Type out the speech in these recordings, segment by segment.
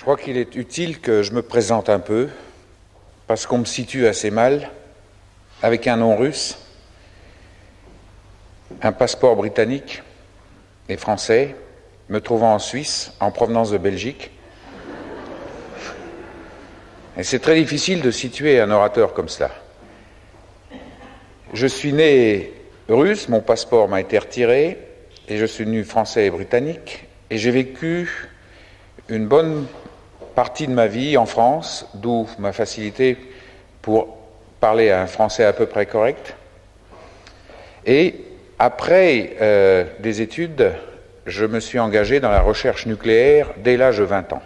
Je crois qu'il est utile que je me présente un peu, parce qu'on me situe assez mal, avec un nom russe, un passeport britannique et français, me trouvant en Suisse, en provenance de Belgique. Et c'est très difficile de situer un orateur comme cela. Je suis né russe, mon passeport m'a été retiré, et je suis devenu français et britannique, et j'ai vécu une bonne partie de ma vie en France, d'où ma facilité pour parler un français à peu près correct. Et après des études, je me suis engagé dans la recherche nucléaire dès l'âge de 20 ans.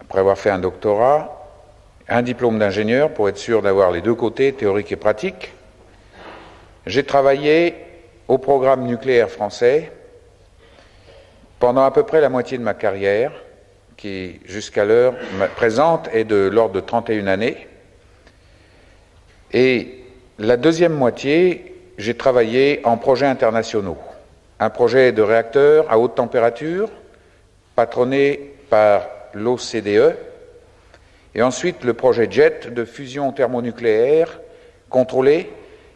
Après avoir fait un doctorat, un diplôme d'ingénieur pour être sûr d'avoir les deux côtés, théorique et pratique, j'ai travaillé au programme nucléaire français pendant à peu près la moitié de ma carrière, qui jusqu'à l'heure présente est de l'ordre de 31 années. Et la deuxième moitié, j'ai travaillé en projets internationaux. Un projet de réacteur à haute température, patronné par l'OCDE, et ensuite le projet JET de fusion thermonucléaire, contrôlé,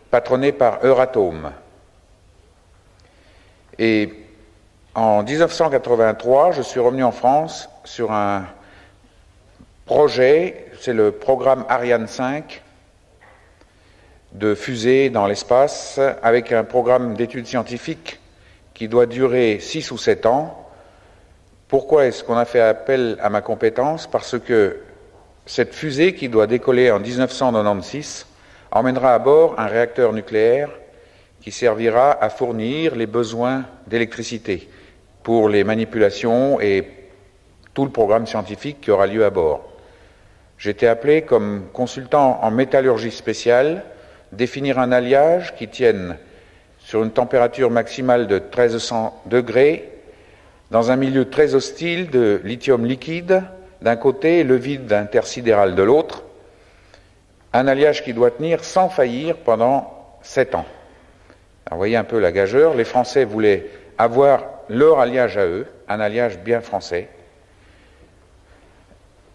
patronné par Euratom. Et en 1983, je suis revenu en France sur un projet, c'est le programme Ariane 5, de fusée dans l'espace, avec un programme d'études scientifiques qui doit durer 6 ou 7 ans. Pourquoi est-ce qu'on a fait appel à ma compétence? Parce que cette fusée, qui doit décoller en 1996, emmènera à bord un réacteur nucléaire qui servira à fournir les besoins d'électricité pour les manipulations et tout le programme scientifique qui aura lieu à bord. J'ai été appelé comme consultant en métallurgie spéciale, définir un alliage qui tienne sur une température maximale de 1300 degrés, dans un milieu très hostile de lithium liquide d'un côté et le vide intersidéral de l'autre, un alliage qui doit tenir sans faillir pendant 7 ans. Alors, vous voyez un peu la gageure, les Français voulaient avoir leur alliage à eux, un alliage bien français.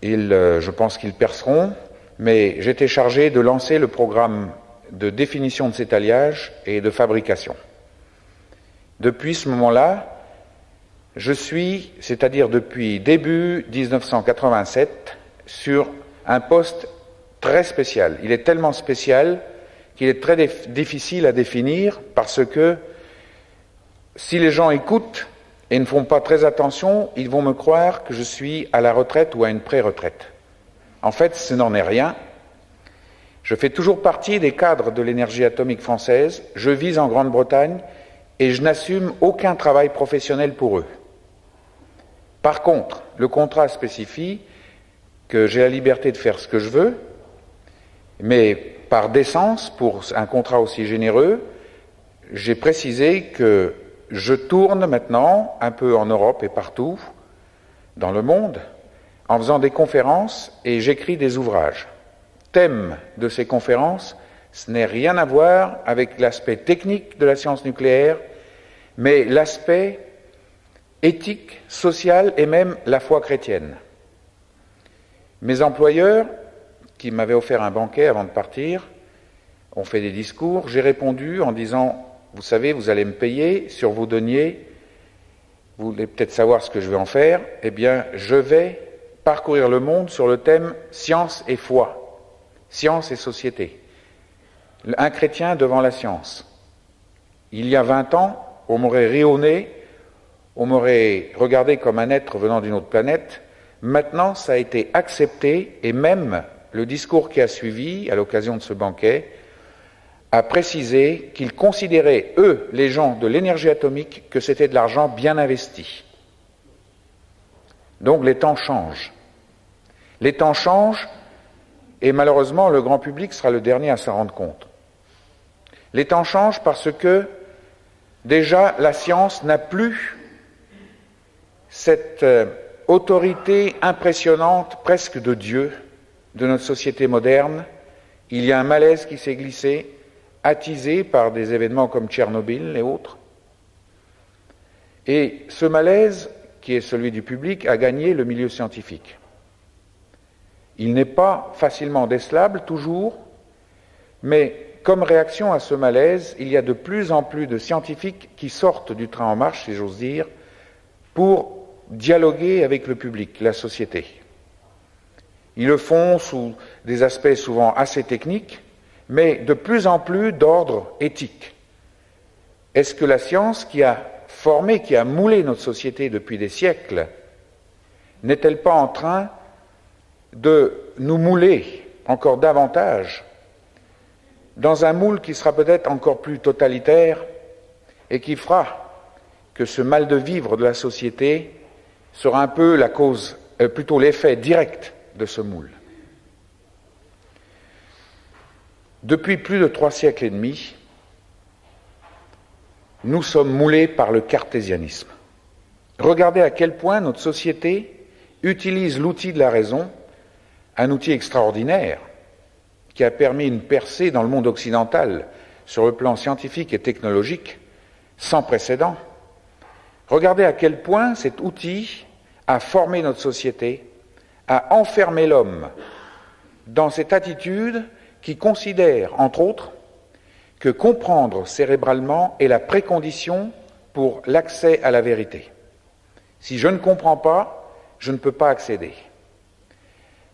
Je pense qu'ils perceront, mais j'étais chargé de lancer le programme de définition de cet alliage et de fabrication. Depuis ce moment-là, je suis, c'est-à-dire depuis début 1987, sur un poste très spécial. Il est tellement spécial qu'il est très difficile à définir, parce que si les gens écoutent et ne font pas très attention, ils vont me croire que je suis à la retraite ou à une pré-retraite. En fait, ce n'en est rien. Je fais toujours partie des cadres de l'énergie atomique française, je vis en Grande-Bretagne et je n'assume aucun travail professionnel pour eux. Par contre, le contrat spécifie que j'ai la liberté de faire ce que je veux, mais par décence, pour un contrat aussi généreux, j'ai précisé que je tourne maintenant un peu en Europe et partout dans le monde en faisant des conférences et j'écris des ouvrages. Thème de ces conférences, ce n'est rien à voir avec l'aspect technique de la science nucléaire, mais l'aspect éthique, social et même la foi chrétienne. Mes employeurs, qui m'avaient offert un banquet avant de partir, ont fait des discours. J'ai répondu en disant: vous savez, vous allez me payer sur vos deniers, vous voulez peut-être savoir ce que je vais en faire, eh bien, je vais parcourir le monde sur le thème science et foi, science et société. Un chrétien devant la science. Il y a 20 ans, on m'aurait ri au nez, on m'aurait regardé comme un être venant d'une autre planète. Maintenant, ça a été accepté, et même le discours qui a suivi, à l'occasion de ce banquet, a précisé qu'ils considéraient, eux, les gens de l'énergie atomique, que c'était de l'argent bien investi. Donc les temps changent. Les temps changent, et malheureusement, le grand public sera le dernier à s'en rendre compte. Les temps changent parce que, déjà, la science n'a plus cette autorité impressionnante, presque de Dieu, de notre société moderne. Il y a un malaise qui s'est glissé, attisé par des événements comme Tchernobyl et autres. Et ce malaise qui est celui du public, a gagné le milieu scientifique. Il n'est pas facilement décelable toujours, mais comme réaction à ce malaise, il y a de plus en plus de scientifiques qui sortent du train en marche, si j'ose dire, pour dialoguer avec le public, la société. Ils le font sous des aspects souvent assez techniques, mais de plus en plus d'ordre éthique. Est-ce que la science qui a formé, qui a moulé notre société depuis des siècles, n'est-elle pas en train de nous mouler encore davantage dans un moule qui sera peut-être encore plus totalitaire et qui fera que ce mal de vivre de la société sera un peu la cause, plutôt l'effet direct de ce moule. Depuis plus de 3 siècles et demi, nous sommes moulés par le cartésianisme. Regardez à quel point notre société utilise l'outil de la raison, un outil extraordinaire qui a permis une percée dans le monde occidental sur le plan scientifique et technologique sans précédent. Regardez à quel point cet outil a formé notre société, a enfermé l'homme dans cette attitude qui considère, entre autres, que comprendre cérébralement est la précondition pour l'accès à la vérité. Si je ne comprends pas, je ne peux pas accéder.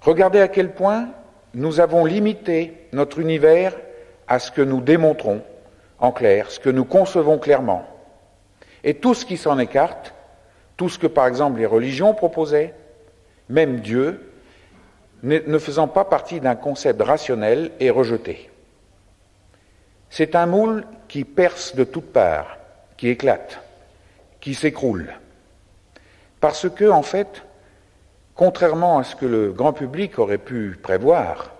Regardez à quel point nous avons limité notre univers à ce que nous démontrons en clair, ce que nous concevons clairement. Et tout ce qui s'en écarte, tout ce que par exemple les religions proposaient, même Dieu, ne faisant pas partie d'un concept rationnel, est rejeté. C'est un moule qui perce de toutes parts, qui éclate, qui s'écroule. Parce que, en fait, contrairement à ce que le grand public aurait pu prévoir,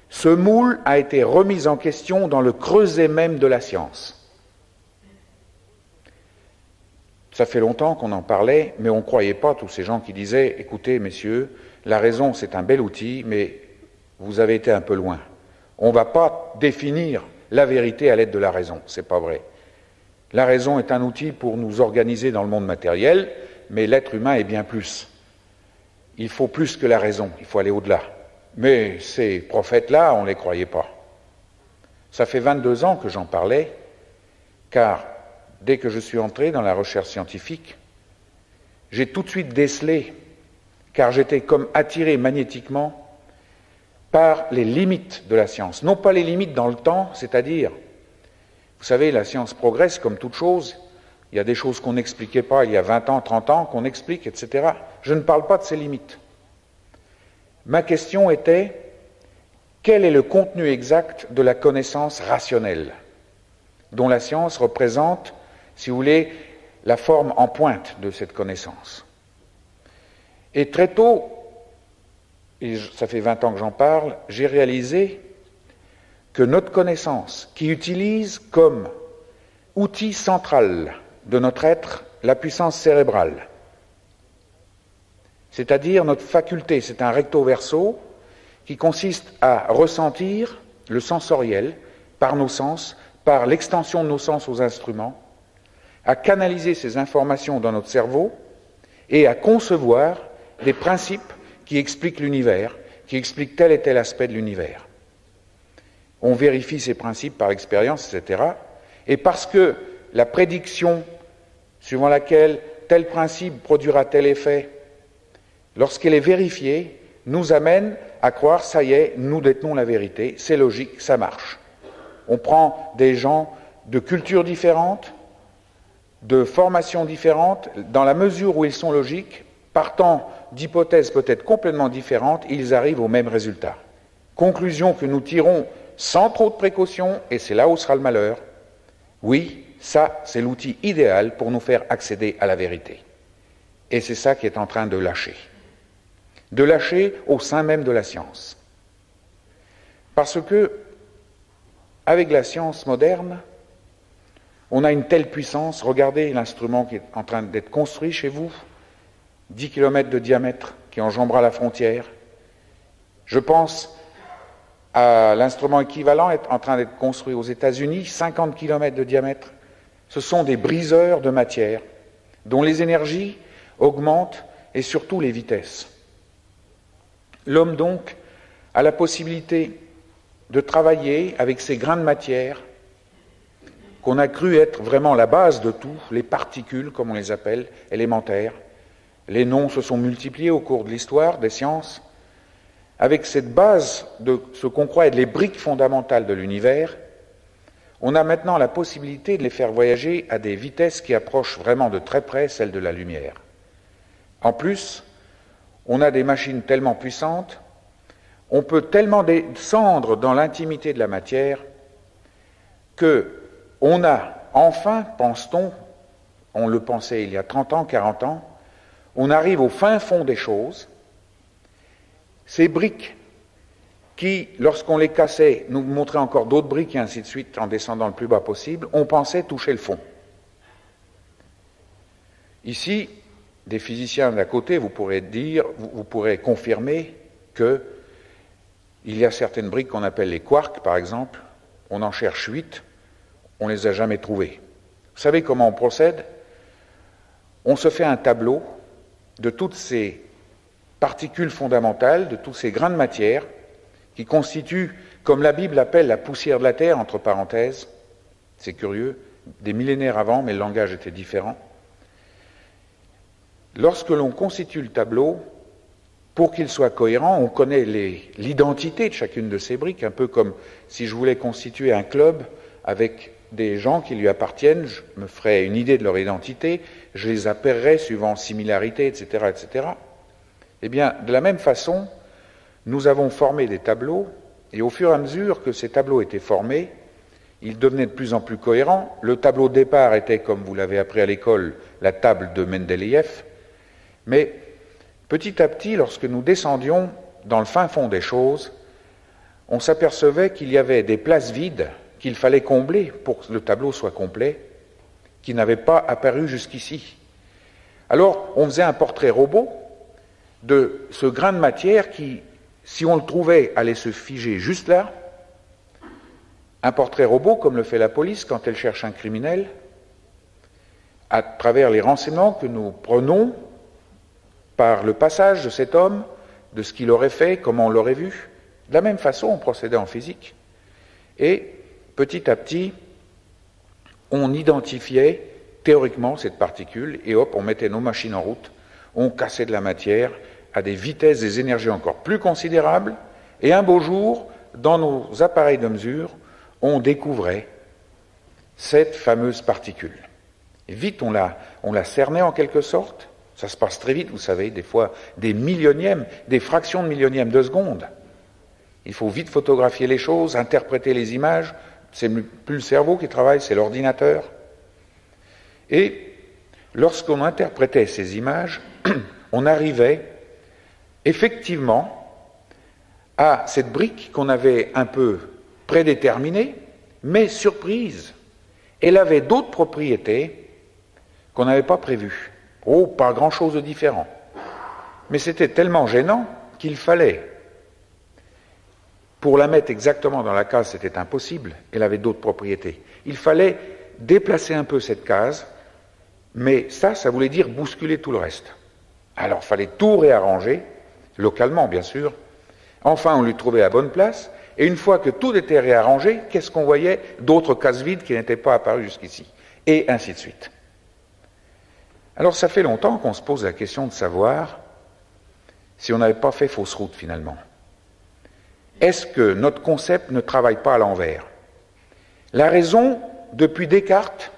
ce moule a été remis en question dans le creuset même de la science. Ça fait longtemps qu'on en parlait, mais on ne croyait pas tous ces gens qui disaient « Écoutez, messieurs, la raison c'est un bel outil, mais vous avez été un peu loin. On ne va pas définir la vérité à l'aide de la raison, c'est pas vrai. La raison est un outil pour nous organiser dans le monde matériel, mais l'être humain est bien plus. Il faut plus que la raison, il faut aller au-delà. » Mais ces prophètes-là, on ne les croyait pas. Ça fait 22 ans que j'en parlais, car dès que je suis entré dans la recherche scientifique, j'ai tout de suite décelé, car j'étais comme attiré magnétiquement par les limites de la science. Non pas les limites dans le temps, c'est-à-dire, vous savez, la science progresse comme toute chose. Il y a des choses qu'on n'expliquait pas il y a 20 ans, 30 ans, qu'on explique, etc. Je ne parle pas de ces limites. Ma question était, quel est le contenu exact de la connaissance rationnelle, dont la science représente, si vous voulez, la forme en pointe de cette connaissance. Et très tôt, et ça fait 20 ans que j'en parle, j'ai réalisé que notre connaissance, qui utilise comme outil central de notre être la puissance cérébrale, c'est-à-dire notre faculté, c'est un recto verso qui consiste à ressentir le sensoriel par nos sens, par l'extension de nos sens aux instruments, à canaliser ces informations dans notre cerveau et à concevoir des principes qui expliquent l'univers, qui expliquent tel et tel aspect de l'univers. On vérifie ces principes par l'expérience, etc. Et parce que la prédiction suivant laquelle tel principe produira tel effet, lorsqu'elle est vérifiée, nous amène à croire, ça y est, nous détenons la vérité, c'est logique, ça marche. On prend des gens de cultures différentes, de formations différentes, dans la mesure où ils sont logiques, partant d'hypothèses peut-être complètement différentes, ils arrivent au même résultat. Conclusion que nous tirons sans trop de précautions, et c'est là où sera le malheur. Oui, ça, c'est l'outil idéal pour nous faire accéder à la vérité. Et c'est ça qui est en train de lâcher. De lâcher au sein même de la science. Parce que, avec la science moderne, on a une telle puissance. Regardez l'instrument qui est en train d'être construit chez vous, 10 km de diamètre, qui enjambera la frontière. Je pense à l'instrument équivalent est en train d'être construit aux États-Unis, 50 km de diamètre. Ce sont des briseurs de matière, dont les énergies augmente et surtout les vitesses. L'homme donc a la possibilité de travailler avec ces grains de matière qu'on a cru être vraiment la base de tout, les particules, comme on les appelle, élémentaires. Les noms se sont multipliés au cours de l'histoire des sciences. Avec cette base de ce qu'on croit être les briques fondamentales de l'univers, on a maintenant la possibilité de les faire voyager à des vitesses qui approchent vraiment de très près celles de la lumière. En plus, on a des machines tellement puissantes, on peut tellement descendre dans l'intimité de la matière que on a enfin, pense-t-on, on le pensait il y a 30 ans, 40 ans, on arrive au fin fond des choses. Ces briques qui, lorsqu'on les cassait, nous montraient encore d'autres briques et ainsi de suite en descendant le plus bas possible, on pensait toucher le fond. Ici, des physiciens d'à côté, vous pourrez confirmer que il y a certaines briques qu'on appelle les quarks, par exemple, on en cherche 8, on ne les a jamais trouvées. Vous savez comment on procède? On se fait un tableau de toutes ces particules fondamentales, de tous ces grains de matière qui constituent, comme la Bible appelle la poussière de la terre, entre parenthèses, c'est curieux, des millénaires avant, mais le langage était différent. Lorsque l'on constitue le tableau, pour qu'il soit cohérent, on connaît l'identité de chacune de ces briques, un peu comme si je voulais constituer un club avec des gens qui lui appartiennent, je me ferais une idée de leur identité, je les appellerais suivant similarité, etc., etc. Eh bien, de la même façon, nous avons formé des tableaux, et au fur et à mesure que ces tableaux étaient formés, ils devenaient de plus en plus cohérents. Le tableau de départ était, comme vous l'avez appris à l'école, la table de Mendeleïev, mais petit à petit, lorsque nous descendions dans le fin fond des choses, on s'apercevait qu'il y avait des places vides qu'il fallait combler pour que le tableau soit complet, qui n'avaient pas apparu jusqu'ici. Alors, on faisait un portrait robot de ce grain de matière qui, si on le trouvait, allait se figer juste là. Un portrait robot, comme le fait la police quand elle cherche un criminel, à travers les renseignements que nous prenons par le passage de cet homme, de ce qu'il aurait fait, comment on l'aurait vu. De la même façon, on procédait en physique. Et petit à petit, on identifiait théoriquement cette particule, et hop, on mettait nos machines en route, on cassait de la matière à des vitesses, des énergies encore plus considérables, et un beau jour, dans nos appareils de mesure, on découvrait cette fameuse particule. Et vite, on la cernait en quelque sorte. Ça se passe très vite, vous savez, des fois des millionièmes, des fractions de millionièmes de seconde. Il faut vite photographier les choses, interpréter les images. C'est plus le cerveau qui travaille, c'est l'ordinateur. Et lorsqu'on interprétait ces images, on arrivait effectivement à cette brique qu'on avait un peu prédéterminée, mais surprise, elle avait d'autres propriétés qu'on n'avait pas prévues. Oh, pas grand-chose de différent. Mais c'était tellement gênant qu'il fallait, pour la mettre exactement dans la case, c'était impossible, elle avait d'autres propriétés. Il fallait déplacer un peu cette case, mais ça voulait dire bousculer tout le reste. Alors, il fallait tout réarranger, localement bien sûr. Enfin, on lui trouvait la bonne place, et une fois que tout était réarrangé, qu'est-ce qu'on voyait? D'autres cases vides qui n'étaient pas apparues jusqu'ici, et ainsi de suite. Alors, ça fait longtemps qu'on se pose la question de savoir si on n'avait pas fait fausse route finalement. Est-ce que notre concept ne travaille pas à l'envers? La raison, depuis Descartes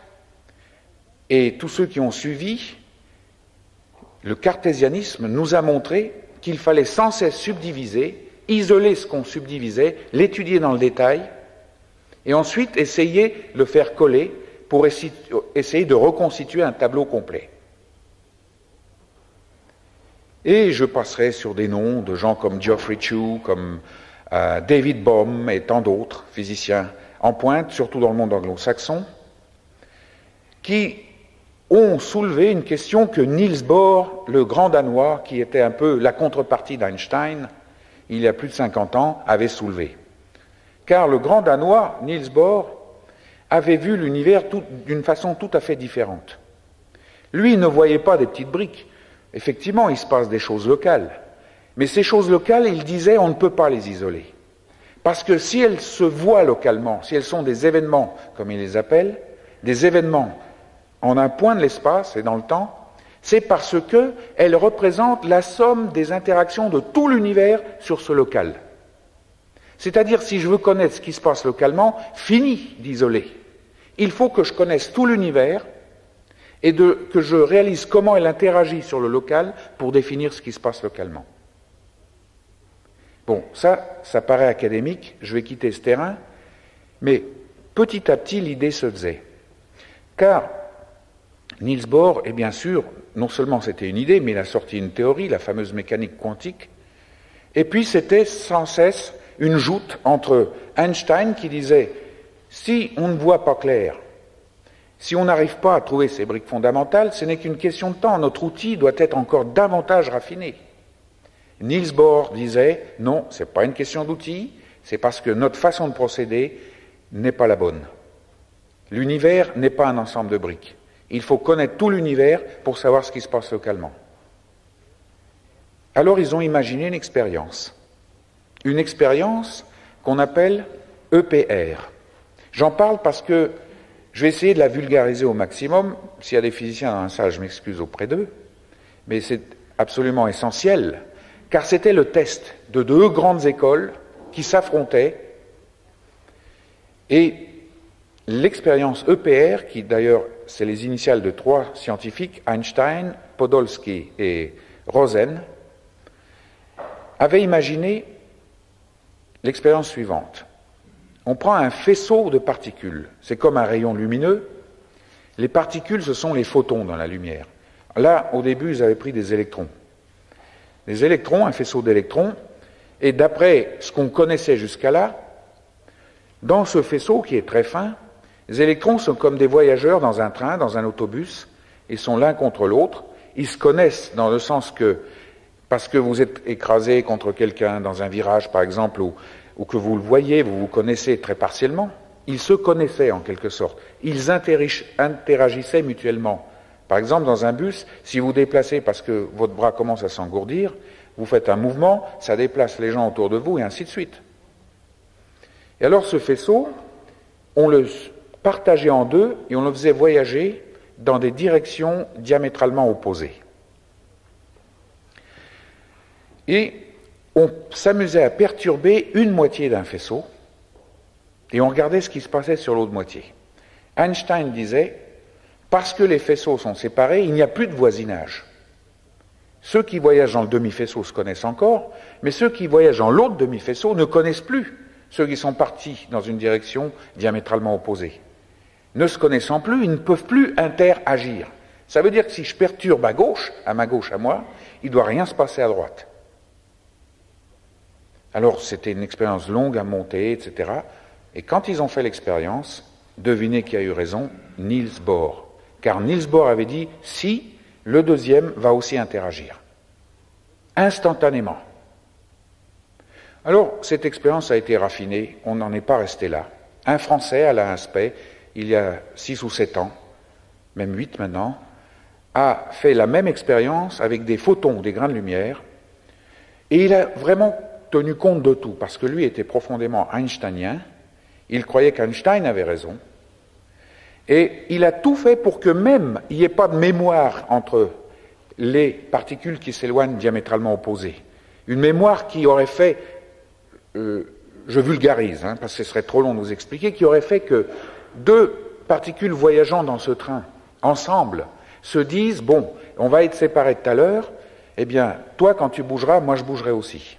et tous ceux qui ont suivi, le cartésianisme nous a montré qu'il fallait sans cesse subdiviser, isoler ce qu'on subdivisait, l'étudier dans le détail, et ensuite essayer de le faire coller pour essayer de reconstituer un tableau complet. Et je passerai sur des noms de gens comme Geoffrey Chew, comme David Bohm et tant d'autres physiciens en pointe, surtout dans le monde anglo-saxon, qui ont soulevé une question que Niels Bohr, le grand Danois, qui était un peu la contrepartie d'Einstein, il y a plus de 50 ans, avait soulevée. Car le grand Danois, Niels Bohr, avait vu l'univers d'une façon tout à fait différente. Lui ne voyait pas des petites briques. Effectivement, il se passe des choses locales. Mais ces choses locales, il disait, on ne peut pas les isoler. Parce que si elles se voient localement, si elles sont des événements, comme il les appelle, des événements en un point de l'espace et dans le temps, c'est parce qu'elles représentent la somme des interactions de tout l'univers sur ce local. C'est-à-dire, si je veux connaître ce qui se passe localement, fini d'isoler. Il faut que je connaisse tout l'univers et que je réalise comment elle interagit sur le local pour définir ce qui se passe localement. Bon, ça paraît académique, je vais quitter ce terrain, mais petit à petit, l'idée se faisait. Car Niels Bohr, et bien sûr, non seulement c'était une idée, mais il a sorti une théorie, la fameuse mécanique quantique, et puis c'était sans cesse une joute entre Einstein qui disait « si on ne voit pas clair, si on n'arrive pas à trouver ces briques fondamentales, ce n'est qu'une question de temps, notre outil doit être encore davantage raffiné. » Niels Bohr disait « non, ce n'est pas une question d'outil, c'est parce que notre façon de procéder n'est pas la bonne. L'univers n'est pas un ensemble de briques. Il faut connaître tout l'univers pour savoir ce qui se passe localement. » Alors ils ont imaginé une expérience qu'on appelle EPR. J'en parle parce que je vais essayer de la vulgariser au maximum. S'il y a des physiciens dans la salle, je m'excuse auprès d'eux, mais c'est absolument essentiel, car c'était le test de deux grandes écoles qui s'affrontaient, et l'expérience EPR, qui d'ailleurs c'est les initiales de trois scientifiques, Einstein, Podolsky et Rosen, avait imaginé l'expérience suivante. On prend un faisceau de particules, c'est comme un rayon lumineux. Les particules, ce sont les photons dans la lumière. Là, au début, ils avaient pris des électrons. Des électrons, un faisceau d'électrons, et d'après ce qu'on connaissait jusqu'à là, dans ce faisceau qui est très fin, les électrons sont comme des voyageurs dans un train, dans un autobus, ils sont l'un contre l'autre, ils se connaissent dans le sens que, parce que vous êtes écrasé contre quelqu'un dans un virage par exemple, ou que vous le voyez, vous vous connaissez très partiellement, ils se connaissaient en quelque sorte, ils interagissaient mutuellement. Par exemple, dans un bus, si vous déplacez parce que votre bras commence à s'engourdir, vous faites un mouvement, ça déplace les gens autour de vous et ainsi de suite. Et alors ce faisceau, on le partageait en deux et on le faisait voyager dans des directions diamétralement opposées. Et on s'amusait à perturber une moitié d'un faisceau et on regardait ce qui se passait sur l'autre moitié. Einstein disait, parce que les faisceaux sont séparés, il n'y a plus de voisinage. Ceux qui voyagent dans le demi-faisceau se connaissent encore, mais ceux qui voyagent dans l'autre demi-faisceau ne connaissent plus ceux qui sont partis dans une direction diamétralement opposée. Ne se connaissant plus, ils ne peuvent plus interagir. Ça veut dire que si je perturbe à gauche, à ma gauche, à moi, il ne doit rien se passer à droite. Alors c'était une expérience longue à monter, etc. Et quand ils ont fait l'expérience, devinez qui a eu raison, Niels Bohr. Car Niels Bohr avait dit, si, le deuxième va aussi interagir. Instantanément. Alors, cette expérience a été raffinée, on n'en est pas resté là. Un Français, Alain Aspect, il y a 6 ou 7 ans, même 8 maintenant, a fait la même expérience avec des photons, des grains de lumière, et il a vraiment tenu compte de tout, parce que lui était profondément einsteinien, il croyait qu'Einstein avait raison, et il a tout fait pour que même il n'y ait pas de mémoire entre les particules qui s'éloignent diamétralement opposées. Une mémoire qui aurait fait, je vulgarise, parce que ce serait trop long de vous expliquer, qui aurait fait que deux particules voyageant dans ce train, ensemble, se disent, bon, on va être séparés tout à l'heure, eh bien, toi quand tu bougeras, moi je bougerai aussi.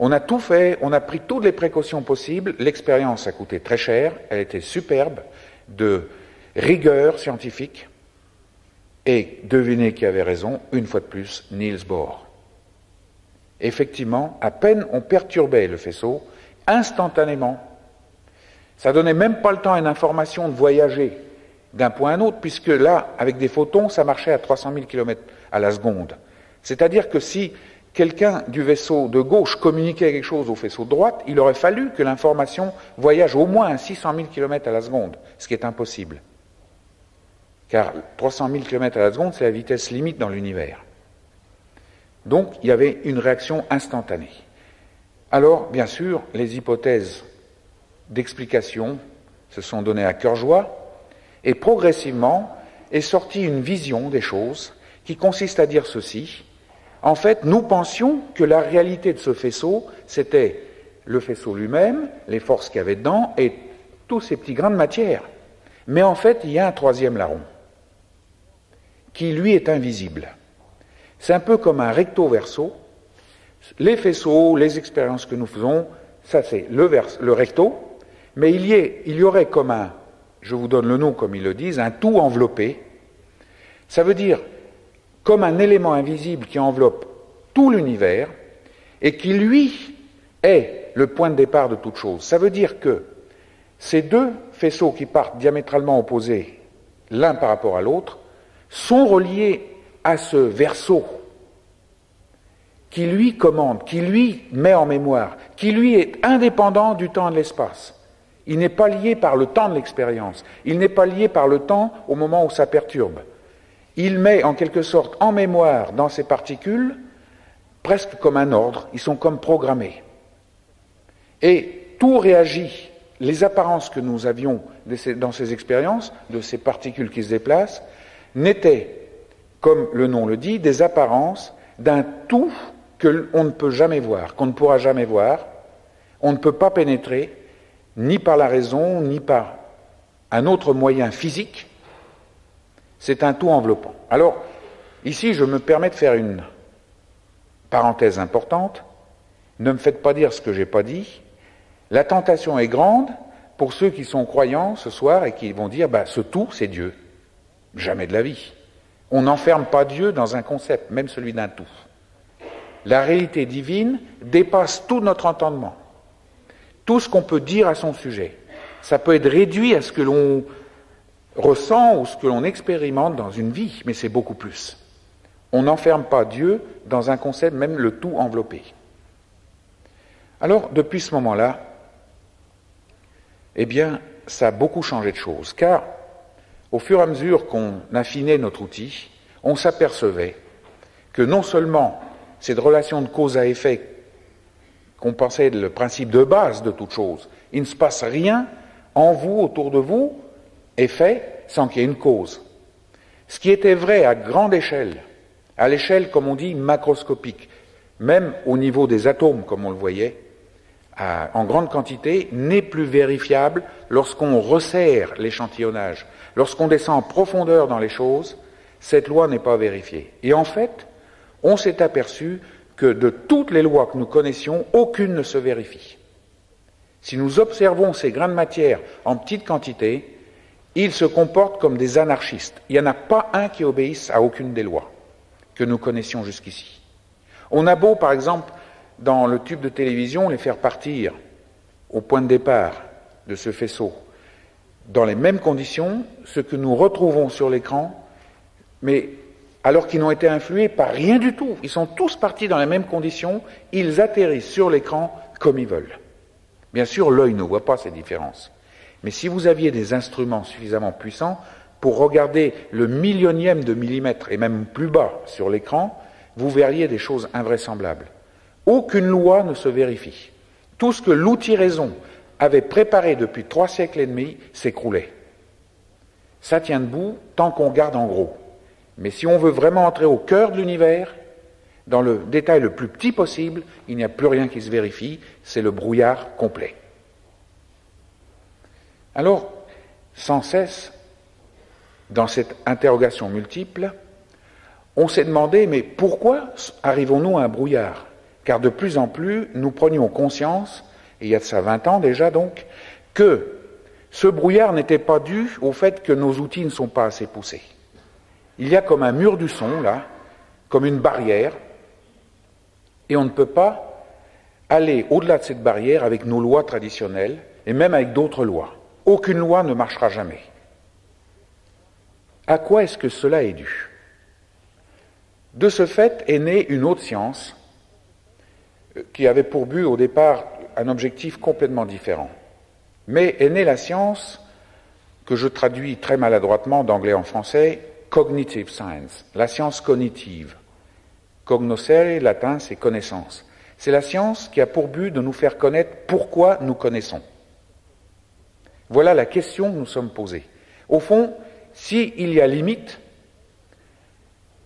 On a tout fait, on a pris toutes les précautions possibles, l'expérience a coûté très cher, elle était superbe, de rigueur scientifique, et devinez qui avait raison, une fois de plus, Niels Bohr. Effectivement, à peine on perturbait le faisceau, instantanément, ça donnait même pas le temps à une information de voyager d'un point à un autre, puisque là, avec des photons, ça marchait à 300 000 km à la seconde. C'est-à-dire que si quelqu'un du vaisseau de gauche communiquait quelque chose au faisceau de droite, il aurait fallu que l'information voyage au moins à 600 000 km à la seconde, ce qui est impossible. car 300 000 km à la seconde, c'est la vitesse limite dans l'univers. Donc, il y avait une réaction instantanée. Alors, bien sûr, les hypothèses d'explication se sont données à cœur joie, et progressivement est sortie une vision des choses qui consiste à dire ceci. En fait, nous pensions que la réalité de ce faisceau, c'était le faisceau lui-même, les forces qu'il y avait dedans, et tous ces petits grains de matière. Mais en fait, il y a un troisième larron, qui lui est invisible. C'est un peu comme un recto-verso. Les faisceaux, les expériences que nous faisons, ça c'est le recto, mais il y aurait comme un, je vous donne le nom comme ils le disent, un tout enveloppé. Ça veut dire comme un élément invisible qui enveloppe tout l'univers et qui, lui, est le point de départ de toute chose. Ça veut dire que ces deux faisceaux qui partent diamétralement opposés l'un par rapport à l'autre sont reliés à ce verso qui lui commande, qui lui met en mémoire, qui lui est indépendant du temps et de l'espace. Il n'est pas lié par le temps de l'expérience, il n'est pas lié par le temps au moment où ça perturbe. Il met en quelque sorte en mémoire dans ces particules presque comme un ordre, ils sont comme programmés. Et tout réagit, les apparences que nous avions dans ces expériences, de ces particules qui se déplacent, n'étaient, comme le nom le dit, des apparences d'un tout qu'on ne peut jamais voir, qu'on ne pourra jamais voir, on ne peut pas pénétrer, ni par la raison, ni par un autre moyen physique. C'est un tout enveloppant. Alors, ici, je me permets de faire une parenthèse importante. Ne me faites pas dire ce que je n'ai pas dit. La tentation est grande pour ceux qui sont croyants ce soir et qui vont dire ce tout, c'est Dieu. Jamais de la vie. On n'enferme pas Dieu dans un concept, même celui d'un tout. La réalité divine dépasse tout notre entendement. Tout ce qu'on peut dire à son sujet. Ça peut être réduit à ce que l'on ressent ou ce que l'on expérimente dans une vie, mais c'est beaucoup plus. On n'enferme pas Dieu dans un concept, même le tout enveloppé. Alors, depuis ce moment-là, eh bien, ça a beaucoup changé de choses, car au fur et à mesure qu'on affinait notre outil, on s'apercevait que non seulement cette relation de cause à effet qu'on pensait être le principe de base de toute chose, il ne se passe rien en vous, autour de vous, effet, sans qu'il y ait une cause. Ce qui était vrai à grande échelle, à l'échelle, comme on dit, macroscopique, même au niveau des atomes, comme on le voyait, en grande quantité, n'est plus vérifiable lorsqu'on resserre l'échantillonnage. Lorsqu'on descend en profondeur dans les choses, cette loi n'est pas vérifiée. Et en fait, on s'est aperçu que de toutes les lois que nous connaissions, aucune ne se vérifie. Si nous observons ces grains de matière en petite quantité, ils se comportent comme des anarchistes. Il n'y en a pas un qui obéisse à aucune des lois que nous connaissions jusqu'ici. On a beau, par exemple, dans le tube de télévision, les faire partir au point de départ de ce faisceau, dans les mêmes conditions, ce que nous retrouvons sur l'écran, mais alors qu'ils n'ont été influés par rien du tout, ils sont tous partis dans les mêmes conditions, ils atterrissent sur l'écran comme ils veulent. Bien sûr, l'œil ne voit pas ces différences. Mais si vous aviez des instruments suffisamment puissants pour regarder le millionième de millimètre et même plus bas sur l'écran, vous verriez des choses invraisemblables. Aucune loi ne se vérifie. Tout ce que l'outil raison avait préparé depuis 3 siècles et demi s'écroulait. Ça tient debout tant qu'on regarde en gros. Mais si on veut vraiment entrer au cœur de l'univers, dans le détail le plus petit possible, il n'y a plus rien qui se vérifie, c'est le brouillard complet. Alors, sans cesse, dans cette interrogation multiple, on s'est demandé, mais pourquoi arrivons-nous à un brouillard ? Car de plus en plus, nous prenions conscience, et il y a de ça 20 ans déjà donc, que ce brouillard n'était pas dû au fait que nos outils ne sont pas assez poussés. Il y a comme un mur du son, là, comme une barrière, et on ne peut pas aller au-delà de cette barrière avec nos lois traditionnelles, et même avec d'autres lois. Aucune loi ne marchera jamais. À quoi est-ce que cela est dû ? De ce fait est née une autre science qui avait pour but au départ un objectif complètement différent. Mais est née la science que je traduis très maladroitement d'anglais en français, cognitive science, la science cognitive. Cognoscere, latin, c'est connaissance. C'est la science qui a pour but de nous faire connaître pourquoi nous connaissons. Voilà la question que nous sommes posés. Au fond, s'il y a limite,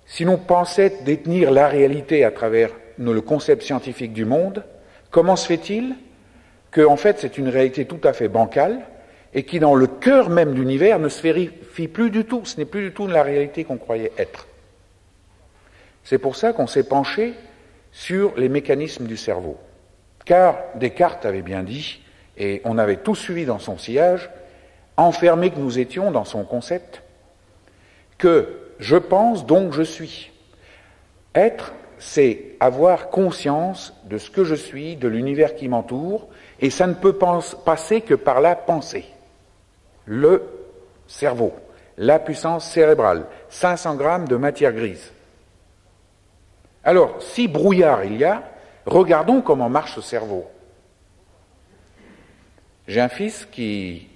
si nous pensions détenir la réalité à travers le concept scientifique du monde, comment se fait-il que, en fait, c'est une réalité tout à fait bancale et qui, dans le cœur même de l'univers, ne se vérifie plus du tout. Ce n'est plus du tout la réalité qu'on croyait être. C'est pour ça qu'on s'est penché sur les mécanismes du cerveau. Car Descartes avait bien dit, et on avait tout suivi dans son sillage, enfermés que nous étions dans son concept, que je pense donc je suis. Être, c'est avoir conscience de ce que je suis, de l'univers qui m'entoure, et ça ne peut passer que par la pensée. Le cerveau, la puissance cérébrale, 500 grammes de matière grise. Alors, si brouillard il y a, regardons comment marche ce cerveau. J'ai un fils qui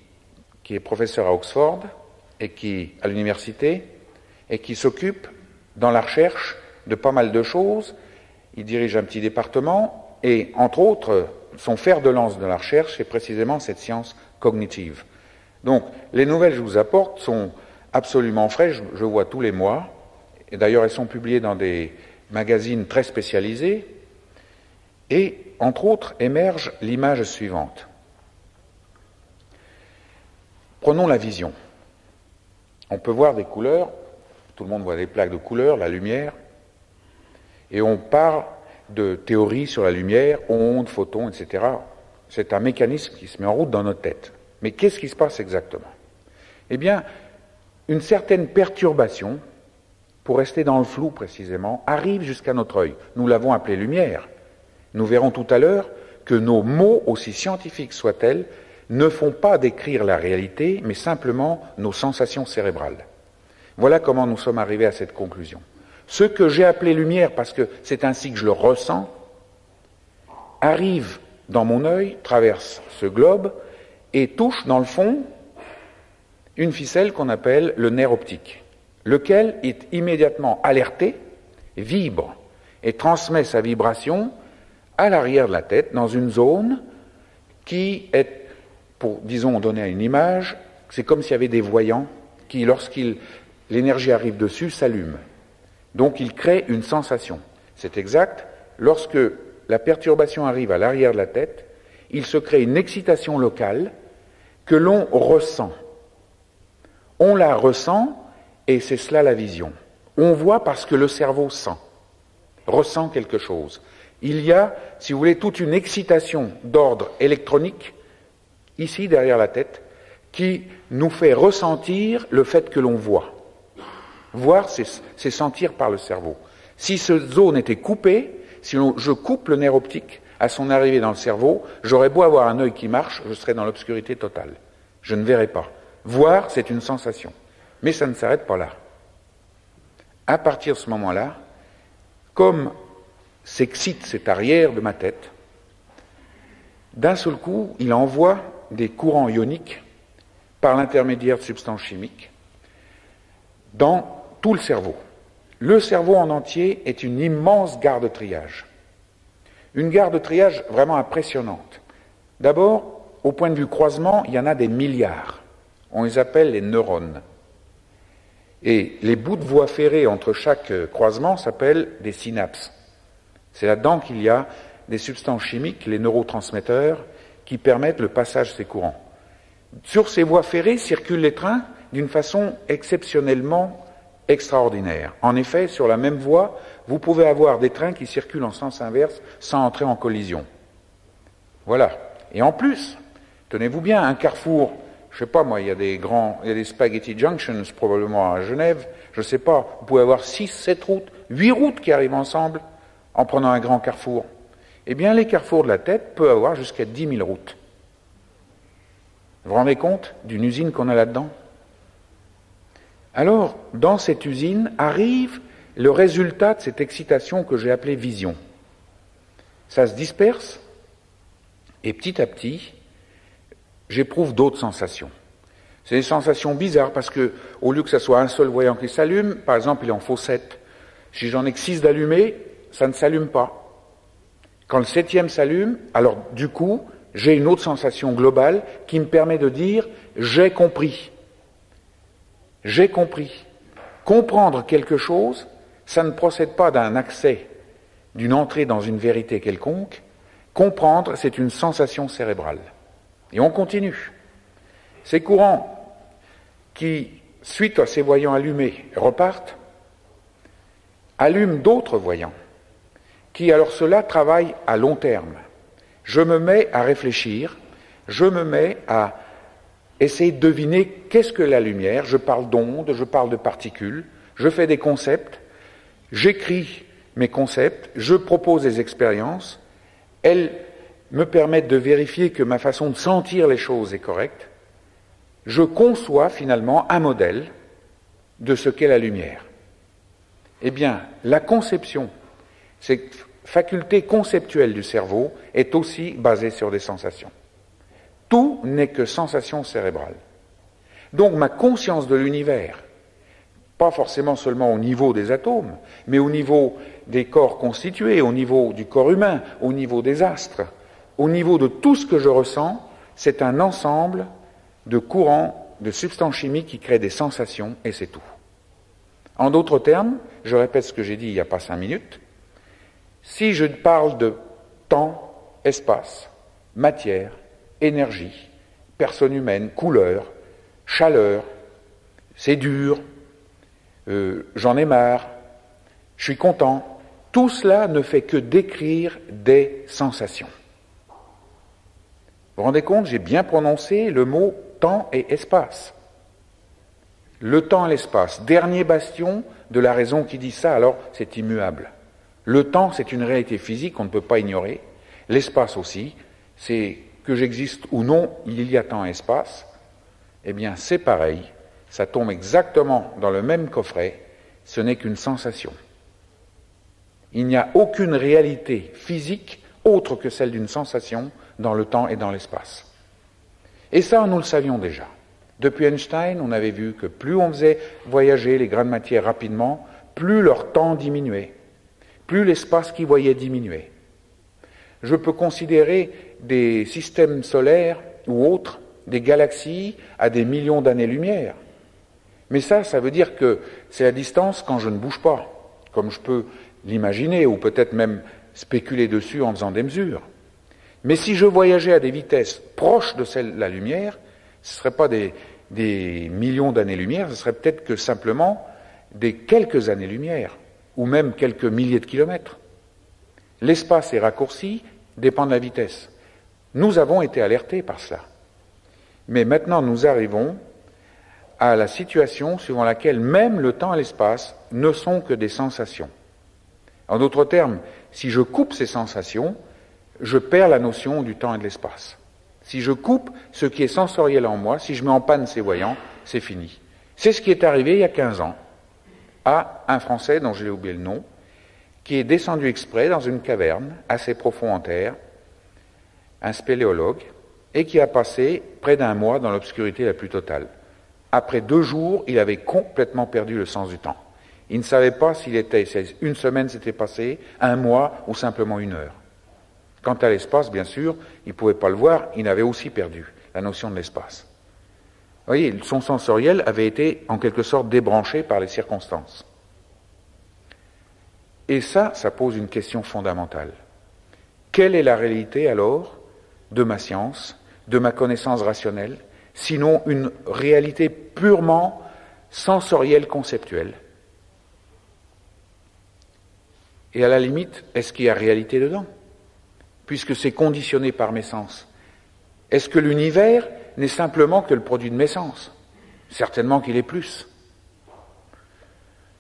est professeur à Oxford, et à l'université, et qui s'occupe dans la recherche de pas mal de choses. Il dirige un petit département, et entre autres, son fer de lance de la recherche, c'est précisément cette science cognitive. Donc, les nouvelles que je vous apporte sont absolument fraîches, je vois tous les mois, et d'ailleurs elles sont publiées dans des magazines très spécialisés, et entre autres émerge l'image suivante. Prenons la vision. On peut voir des couleurs, tout le monde voit des plaques de couleurs, la lumière, et on parle de théories sur la lumière, ondes, photons, etc. C'est un mécanisme qui se met en route dans notre tête. Mais qu'est-ce qui se passe exactement? Eh bien, une certaine perturbation, pour rester dans le flou précisément, arrive jusqu'à notre œil. Nous l'avons appelé lumière. Nous verrons tout à l'heure que nos mots, aussi scientifiques soient-elles, ne font pas décrire la réalité, mais simplement nos sensations cérébrales. Voilà comment nous sommes arrivés à cette conclusion. Ce que j'ai appelé lumière, parce que c'est ainsi que je le ressens, arrive dans mon œil, traverse ce globe, et touche, dans le fond, une ficelle qu'on appelle le nerf optique, lequel est immédiatement alerté, vibre, et transmet sa vibration à l'arrière de la tête, dans une zone qui est, pour, disons, donner une image, c'est comme s'il y avait des voyants qui, l'énergie arrive dessus, s'allument. Donc il crée une sensation. C'est exact, lorsque la perturbation arrive à l'arrière de la tête, il se crée une excitation locale que l'on ressent. On la ressent, et c'est cela la vision. On voit parce que le cerveau ressent quelque chose. Il y a, si vous voulez, toute une excitation d'ordre électronique, ici derrière la tête, qui nous fait ressentir le fait que l'on voit. Voir, c'est sentir par le cerveau. Si cette zone était coupée, si je coupe le nerf optique à son arrivée dans le cerveau, j'aurais beau avoir un œil qui marche, je serais dans l'obscurité totale. Je ne verrais pas. Voir, c'est une sensation. Mais ça ne s'arrête pas là. À partir de ce moment-là, comme s'excite cet arrière de ma tête, d'un seul coup, il envoie des courants ioniques par l'intermédiaire de substances chimiques dans tout le cerveau. Le cerveau en entier est une immense gare de triage. Une gare de triage vraiment impressionnante. D'abord, au point de vue croisement, il y en a des milliards. On les appelle les neurones. Et les bouts de voie ferrée entre chaque croisement s'appellent des synapses. C'est là-dedans qu'il y a des substances chimiques, les neurotransmetteurs, qui permettent le passage de ces courants. Sur ces voies ferrées circulent les trains d'une façon exceptionnellement extraordinaire. En effet, sur la même voie, vous pouvez avoir des trains qui circulent en sens inverse sans entrer en collision. Voilà. Et en plus, tenez-vous bien, un carrefour, je sais pas moi, il y a des spaghetti junctions probablement à Genève, je sais pas, vous pouvez avoir 6, 7 routes, 8 routes qui arrivent ensemble en prenant un grand carrefour. Eh bien, les carrefours de la tête peuvent avoir jusqu'à 10 000 routes. Vous vous rendez compte d'une usine qu'on a là-dedans? Alors, dans cette usine arrive le résultat de cette excitation que j'ai appelée vision. Ça se disperse, et petit à petit, j'éprouve d'autres sensations. C'est des sensations bizarres parce que, au lieu que ce soit un seul voyant qui s'allume, par exemple, il en faut 7. Si j'en ai que 6 d'allumés, ça ne s'allume pas. Quand le 7e s'allume, alors du coup, j'ai une autre sensation globale qui me permet de dire « j'ai compris ». J'ai compris. Comprendre quelque chose, ça ne procède pas d'un accès, d'une entrée dans une vérité quelconque. Comprendre, c'est une sensation cérébrale. Et on continue. Ces courants qui, suite à ces voyants allumés, repartent, allument d'autres voyants, qui alors cela travaille à long terme. Je me mets à réfléchir, je me mets à essayer de deviner qu'est-ce que la lumière, je parle d'ondes, je parle de particules, je fais des concepts, j'écris mes concepts, je propose des expériences, elles me permettent de vérifier que ma façon de sentir les choses est correcte, je conçois finalement un modèle de ce qu'est la lumière. Eh bien, la conception, cette faculté conceptuelle du cerveau est aussi basée sur des sensations. Tout n'est que sensation cérébrale. Donc ma conscience de l'univers, pas forcément seulement au niveau des atomes, mais au niveau des corps constitués, au niveau du corps humain, au niveau des astres, au niveau de tout ce que je ressens, c'est un ensemble de courants, de substances chimiques qui créent des sensations, et c'est tout. En d'autres termes, je répète ce que j'ai dit il n'y a pas 5 minutes, si je parle de temps, espace, matière, énergie, personne humaine, couleur, chaleur, c'est dur, j'en ai marre, je suis content, tout cela ne fait que décrire des sensations. Vous vous rendez compte, j'ai bien prononcé le mot temps et espace. Le temps et l'espace, dernier bastion de la raison qui dit ça, alors c'est immuable. Le temps, c'est une réalité physique qu'on ne peut pas ignorer. L'espace aussi, c'est que j'existe ou non, il y a temps et espace. Eh bien, c'est pareil, ça tombe exactement dans le même coffret, ce n'est qu'une sensation. Il n'y a aucune réalité physique autre que celle d'une sensation dans le temps et dans l'espace. Et ça, nous le savions déjà. Depuis Einstein, on avait vu que plus on faisait voyager les grains de matière rapidement, plus leur temps diminuait, plus l'espace qu'ils voyaient diminuait. Je peux considérer des systèmes solaires ou autres, des galaxies à des millions d'années-lumière. Mais ça veut dire que c'est la distance quand je ne bouge pas, comme je peux l'imaginer, ou peut-être même spéculer dessus en faisant des mesures. Mais si je voyageais à des vitesses proches de celles de la lumière, ce ne serait pas des millions d'années-lumière, ce serait peut-être que simplement des quelques années-lumière, ou même quelques milliers de kilomètres. L'espace est raccourci, dépend de la vitesse. Nous avons été alertés par cela. Mais maintenant, nous arrivons à la situation suivant laquelle même le temps et l'espace ne sont que des sensations. En d'autres termes, si je coupe ces sensations, je perds la notion du temps et de l'espace. Si je coupe ce qui est sensoriel en moi, si je mets en panne ces voyants, c'est fini. C'est ce qui est arrivé il y a 15 ans à un Français dont j'ai oublié le nom, qui est descendu exprès dans une caverne assez profonde en terre, un spéléologue, et qui a passé près d'1 mois dans l'obscurité la plus totale. Après 2 jours, il avait complètement perdu le sens du temps. Il ne savait pas s'il était, une semaine s'était passée, 1 mois ou simplement 1 heure. Quant à l'espace, bien sûr, il ne pouvait pas le voir, il avait aussi perdu la notion de l'espace. Vous voyez, son sensoriel avait été en quelque sorte débranché par les circonstances. Et ça pose une question fondamentale. Quelle est la réalité alors de ma science, de ma connaissance rationnelle, sinon une réalité purement sensorielle, conceptuelle? Et à la limite, est-ce qu'il y a réalité dedans? Puisque c'est conditionné par mes sens. Est-ce que l'univers n'est simplement que le produit de mes sens? Certainement qu'il est plus.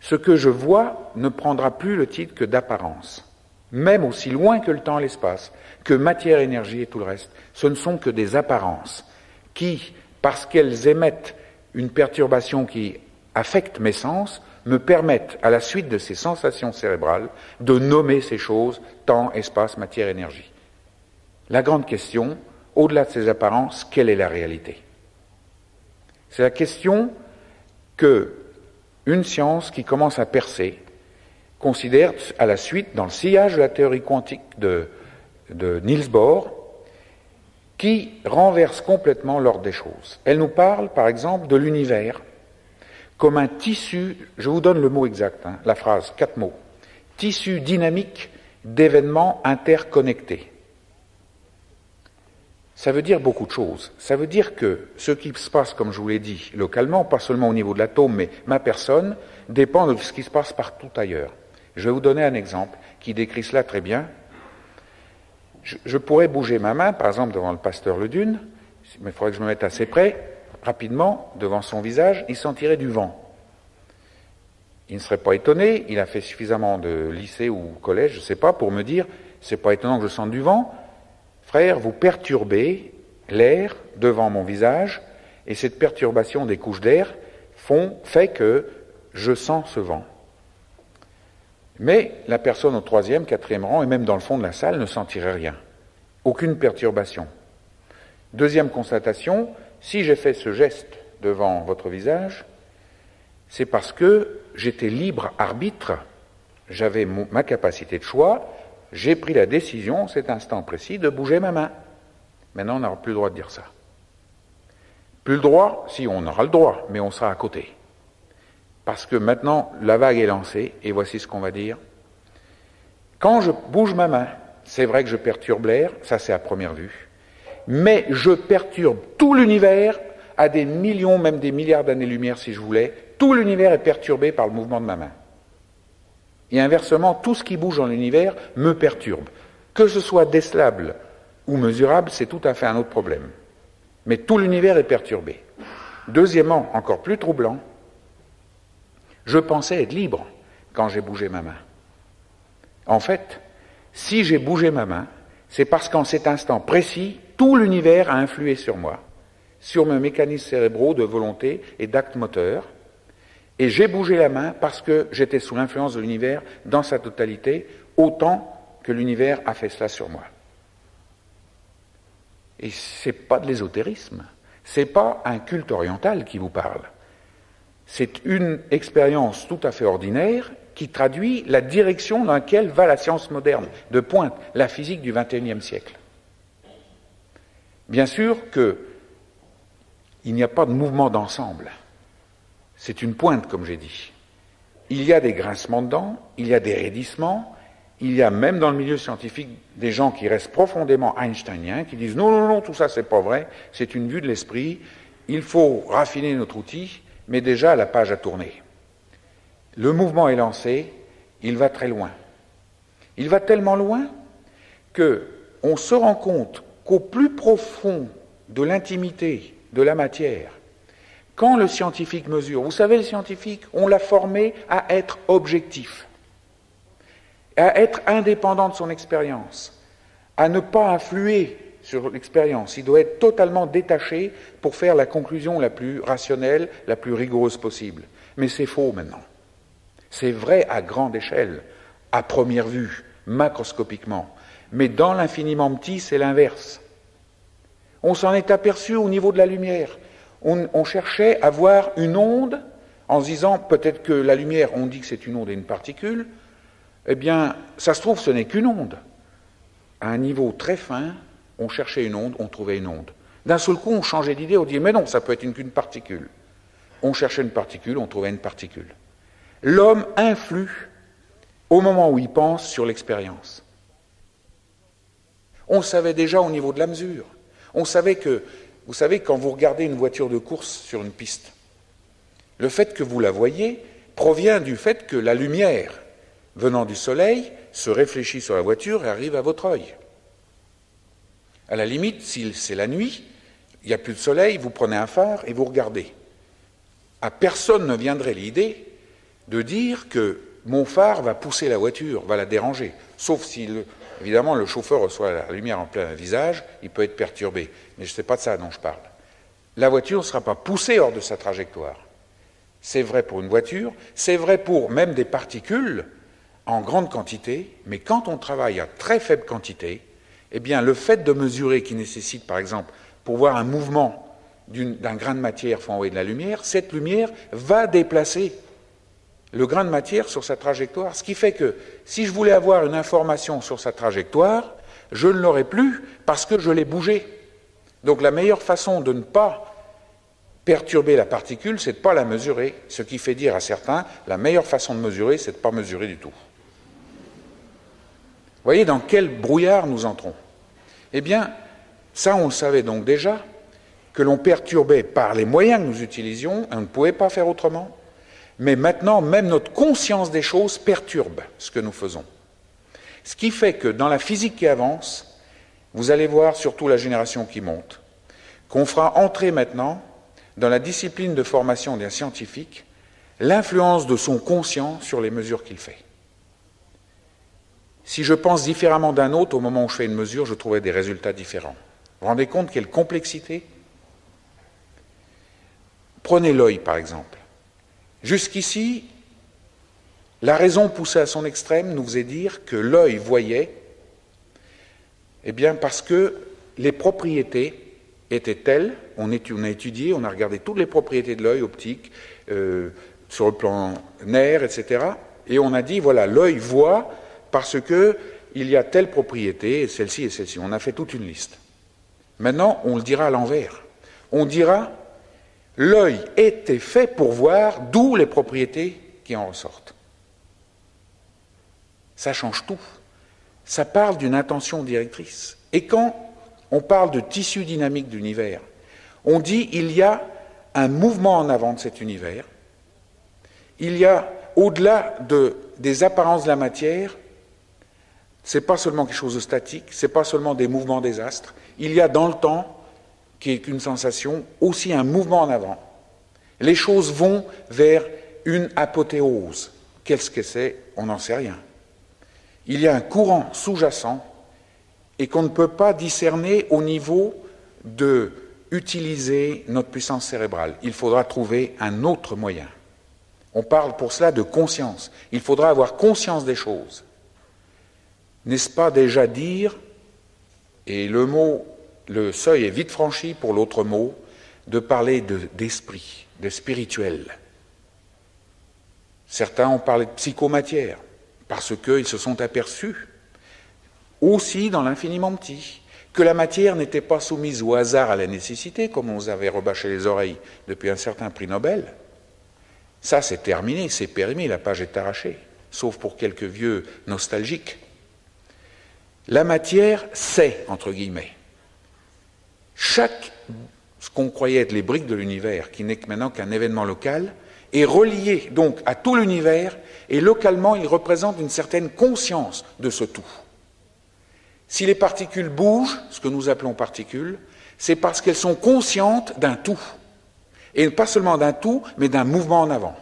Ce que je vois ne prendra plus le titre que d'apparence. Même aussi loin que le temps et l'espace, que matière, énergie et tout le reste, ce ne sont que des apparences qui, parce qu'elles émettent une perturbation qui affecte mes sens, me permettent, à la suite de ces sensations cérébrales, de nommer ces choses, temps, espace, matière, énergie. La grande question, au-delà de ces apparences, quelle est la réalité? C'est la question que une science qui commence à percer considère à la suite, dans le sillage de la théorie quantique de Niels Bohr, qui renverse complètement l'ordre des choses. Elle nous parle, par exemple, de l'univers comme un tissu, je vous donne le mot exact, la phrase, 4 mots, tissu dynamique d'événements interconnectés. Ça veut dire beaucoup de choses. Ça veut dire que ce qui se passe, comme je vous l'ai dit, localement, pas seulement au niveau de l'atome, mais ma personne, dépend de ce qui se passe partout ailleurs. Je vais vous donner un exemple qui décrit cela très bien. Je pourrais bouger ma main, par exemple, devant le pasteur Ledune, mais il faudrait que je me mette assez près, rapidement, devant son visage, il sentirait du vent. Il ne serait pas étonné, il a fait suffisamment de lycée ou collège, je ne sais pas, pour me dire, c'est pas étonnant que je sente du vent. Frère, vous perturbez l'air devant mon visage, et cette perturbation des couches d'air fait que je sens ce vent. Mais la personne au 3e, 4e rang, et même dans le fond de la salle, ne sentirait rien. Aucune perturbation. Deuxième constatation, si j'ai fait ce geste devant votre visage, c'est parce que j'étais libre arbitre, j'avais ma capacité de choix, j'ai pris la décision, cet instant précis, de bouger ma main. Maintenant, on n'aura plus le droit de dire ça. Plus le droit, si on aura le droit, mais on sera à côté. Parce que maintenant, la vague est lancée, et voici ce qu'on va dire. Quand je bouge ma main, c'est vrai que je perturbe l'air, ça c'est à première vue, mais je perturbe tout l'univers à des millions, même des milliards d'années-lumière si je voulais. Tout l'univers est perturbé par le mouvement de ma main. Et inversement, tout ce qui bouge dans l'univers me perturbe. Que ce soit décelable ou mesurable, c'est tout à fait un autre problème. Mais tout l'univers est perturbé. Deuxièmement, encore plus troublant, je pensais être libre quand j'ai bougé ma main. En fait, si j'ai bougé ma main, c'est parce qu'en cet instant précis, tout l'univers a influé sur moi, sur mes mécanismes cérébraux de volonté et d'actes moteurs, et j'ai bougé la main parce que j'étais sous l'influence de l'univers dans sa totalité, autant que l'univers a fait cela sur moi. Et c'est pas de l'ésotérisme, c'est pas un culte oriental qui vous parle. C'est une expérience tout à fait ordinaire qui traduit la direction dans laquelle va la science moderne, de pointe, la physique du XXIe siècle. Bien sûr qu'il n'y a pas de mouvement d'ensemble. C'est une pointe, comme j'ai dit. Il y a des grincements de dents, il y a des raidissements, il y a même dans le milieu scientifique des gens qui restent profondément einsteiniens, qui disent non, tout ça c'est pas vrai, c'est une vue de l'esprit, il faut raffiner notre outil, mais déjà la page a tourné. Le mouvement est lancé, il va très loin. Il va tellement loin qu'on se rend compte qu'au plus profond de l'intimité de la matière, quand le scientifique mesure, vous savez, le scientifique, on l'a formé à être objectif, à être indépendant de son expérience, à ne pas influer sur l'expérience. Il doit être totalement détaché pour faire la conclusion la plus rationnelle, la plus rigoureuse possible. Mais c'est faux maintenant. C'est vrai à grande échelle, à première vue, macroscopiquement. Mais dans l'infiniment petit, c'est l'inverse. On s'en est aperçu au niveau de la lumière. On cherchait à voir une onde en se disant, peut-être que la lumière, on dit que c'est une onde et une particule. Eh bien, ça se trouve, ce n'est qu'une onde. À un niveau très fin, on cherchait une onde, on trouvait une onde. D'un seul coup, on changeait d'idée, on dit, mais non, ça peut être qu'une particule. On cherchait une particule, on trouvait une particule. L'homme influe au moment où il pense sur l'expérience. On savait déjà au niveau de la mesure. On savait que, vous savez, quand vous regardez une voiture de course sur une piste, le fait que vous la voyez provient du fait que la lumière venant du soleil se réfléchit sur la voiture et arrive à votre œil. À la limite, si c'est la nuit, il n'y a plus de soleil, vous prenez un phare et vous regardez. À personne ne viendrait l'idée de dire que mon phare va pousser la voiture, va la déranger. Sauf si, évidemment, le chauffeur reçoit la lumière en plein visage, il peut être perturbé. Mais je ne sais pas de ça dont je parle. La voiture ne sera pas poussée hors de sa trajectoire. C'est vrai pour une voiture, c'est vrai pour même des particules en grande quantité, mais quand on travaille à très faible quantité, eh bien, le fait de mesurer qui nécessite, par exemple, pour voir un mouvement d'un grain de matière faut envoyer de la lumière, cette lumière va déplacer le grain de matière sur sa trajectoire. Ce qui fait que si je voulais avoir une information sur sa trajectoire, je ne l'aurais plus parce que je l'ai bougé. Donc la meilleure façon de ne pas perturber la particule, c'est de ne pas la mesurer. Ce qui fait dire à certains, la meilleure façon de mesurer, c'est de ne pas mesurer du tout. Vous voyez dans quel brouillard nous entrons? Eh bien, ça on le savait donc déjà, que l'on perturbait par les moyens que nous utilisions, on ne pouvait pas faire autrement, mais maintenant, même notre conscience des choses perturbe ce que nous faisons. Ce qui fait que dans la physique qui avance, vous allez voir, surtout la génération qui monte, qu'on fera entrer maintenant dans la discipline de formation d'un scientifique l'influence de son conscient sur les mesures qu'il fait. Si je pense différemment d'un autre, au moment où je fais une mesure, je trouverai des résultats différents. Vous vous rendez compte quelle complexité? Prenez l'œil, par exemple. Jusqu'ici, la raison poussée à son extrême nous faisait dire que l'œil voyait, eh bien parce que les propriétés étaient telles, on a étudié, on a regardé toutes les propriétés de l'œil optique, sur le plan nerf, etc. Et on a dit, voilà, l'œil voit parce qu'il y a telle propriété, et celle-ci et celle-ci. On a fait toute une liste. Maintenant, on le dira à l'envers. On dira, l'œil était fait pour voir, d'où les propriétés qui en ressortent. Ça change tout. Ça parle d'une intention directrice. Et quand on parle de tissu dynamique d'univers, on dit il y a un mouvement en avant de cet univers, il y a, au-delà des apparences de la matière, ce n'est pas seulement quelque chose de statique, ce n'est pas seulement des mouvements des astres, il y a dans le temps, qui est une sensation, aussi un mouvement en avant. Les choses vont vers une apothéose. Qu'est-ce que c'est? On n'en sait rien. Il y a un courant sous-jacent et qu'on ne peut pas discerner au niveau de utiliser notre puissance cérébrale. Il faudra trouver un autre moyen. On parle pour cela de conscience. Il faudra avoir conscience des choses. N'est-ce pas déjà dire, et le seuil est vite franchi pour l'autre mot, de parler d'esprit, de spirituel. Certains ont parlé de psychomatière, parce qu'ils se sont aperçus, aussi dans l'infiniment petit, que la matière n'était pas soumise au hasard, à la nécessité, comme on nous avait rebâché les oreilles depuis un certain prix Nobel. Ça, c'est terminé, c'est périmé, la page est arrachée, sauf pour quelques vieux nostalgiques. La matière, c'est, entre guillemets, ce qu'on croyait être les briques de l'univers, qui n'est maintenant qu'un événement local, est relié donc à tout l'univers, et localement, il représente une certaine conscience de ce tout. Si les particules bougent, ce que nous appelons particules, c'est parce qu'elles sont conscientes d'un tout. Et pas seulement d'un tout, mais d'un mouvement en avant.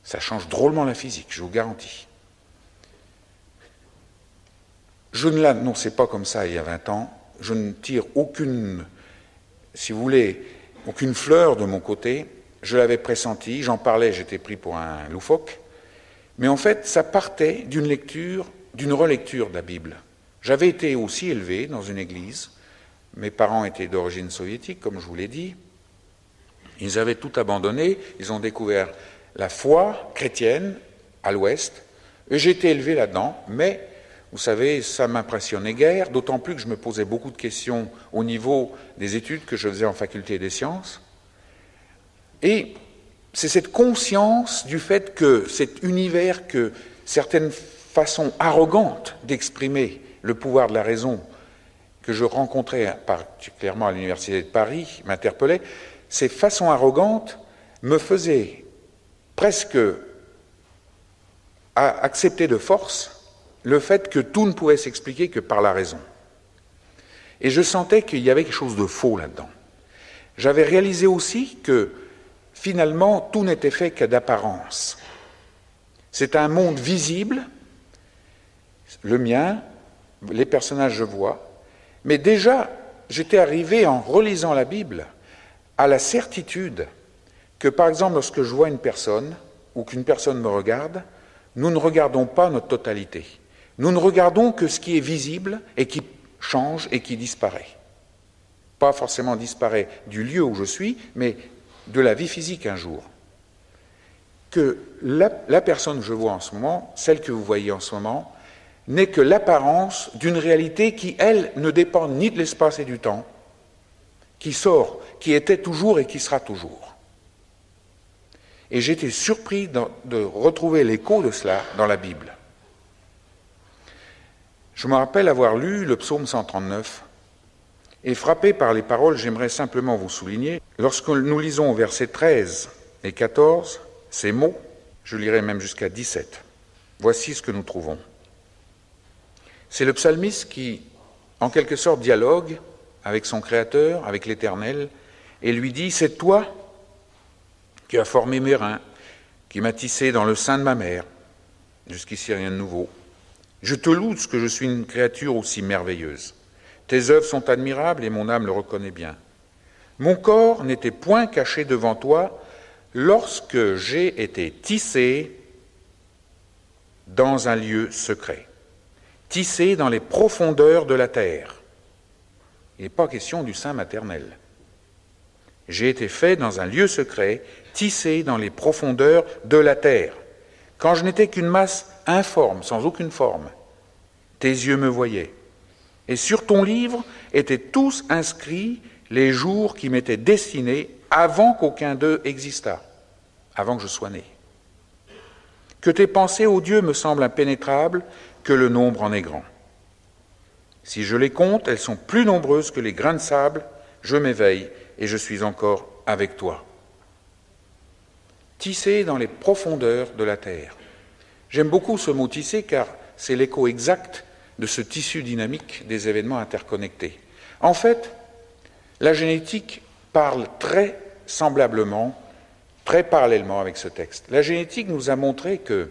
Ça change drôlement la physique, je vous garantis. Je ne l'annonçais pas comme ça il y a 20 ans, je ne tire aucune, si vous voulez, aucune fleur de mon côté, je l'avais pressenti, j'en parlais, j'étais pris pour un loufoque, mais en fait, ça partait d'une lecture, d'une relecture de la Bible. J'avais été aussi élevé dans une église, mes parents étaient d'origine soviétique, comme je vous l'ai dit, ils avaient tout abandonné, ils ont découvert la foi chrétienne à l'ouest, et j'ai été élevé là-dedans, mais vous savez, ça m'impressionnait guère, d'autant plus que je me posais beaucoup de questions au niveau des études que je faisais en faculté des sciences. Et c'est cette conscience du fait que cet univers, que certaines façons arrogantes d'exprimer le pouvoir de la raison que je rencontrais particulièrement à l'Université de Paris m'interpellaient, ces façons arrogantes me faisaient presque accepter de force le fait que tout ne pouvait s'expliquer que par la raison. Et je sentais qu'il y avait quelque chose de faux là-dedans. J'avais réalisé aussi que, finalement, tout n'était fait que d'apparence. C'est un monde visible, le mien, les personnages que je vois, mais déjà, j'étais arrivé, en relisant la Bible, à la certitude que, par exemple, lorsque je vois une personne, ou qu'une personne me regarde, nous ne regardons pas notre totalité. Nous ne regardons que ce qui est visible et qui change et qui disparaît. pas forcément disparaît du lieu où je suis, mais de la vie physique un jour. Que la personne que je vois en ce moment, celle que vous voyez en ce moment, n'est que l'apparence d'une réalité qui, elle, ne dépend ni de l'espace et du temps, qui sort, qui était toujours et qui sera toujours. Et j'étais surpris de retrouver l'écho de cela dans la Bible. Je me rappelle avoir lu le psaume 139 et frappé par les paroles, j'aimerais simplement vous souligner, lorsque nous lisons au verset 13 et 14, ces mots, je lirai même jusqu'à 17. Voici ce que nous trouvons. C'est le psalmiste qui, en quelque sorte, dialogue avec son Créateur, avec l'Éternel, et lui dit « C'est toi qui as formé mes reins, qui m'as tissé dans le sein de ma mère. Jusqu'ici, rien de nouveau. Je te loue parce que je suis une créature aussi merveilleuse. Tes œuvres sont admirables et mon âme le reconnaît bien. Mon corps n'était point caché devant toi lorsque j'ai été tissé dans un lieu secret, tissé dans les profondeurs de la terre. » Il n'est pas question du sein maternel. J'ai été fait dans un lieu secret, tissé dans les profondeurs de la terre. Quand je n'étais qu'une masse informe, sans aucune forme, tes yeux me voyaient. Et sur ton livre étaient tous inscrits les jours qui m'étaient destinés avant qu'aucun d'eux existât, avant que je sois né. Que tes pensées, ô Dieu, me semblent impénétrables, que le nombre en est grand. Si je les compte, elles sont plus nombreuses que les grains de sable. Je m'éveille et je suis encore avec toi. Tissé dans les profondeurs de la terre. J'aime beaucoup ce mot tissé car c'est l'écho exact de ce tissu dynamique des événements interconnectés. En fait, la génétique parle très semblablement, très parallèlement avec ce texte. La génétique nous a montré que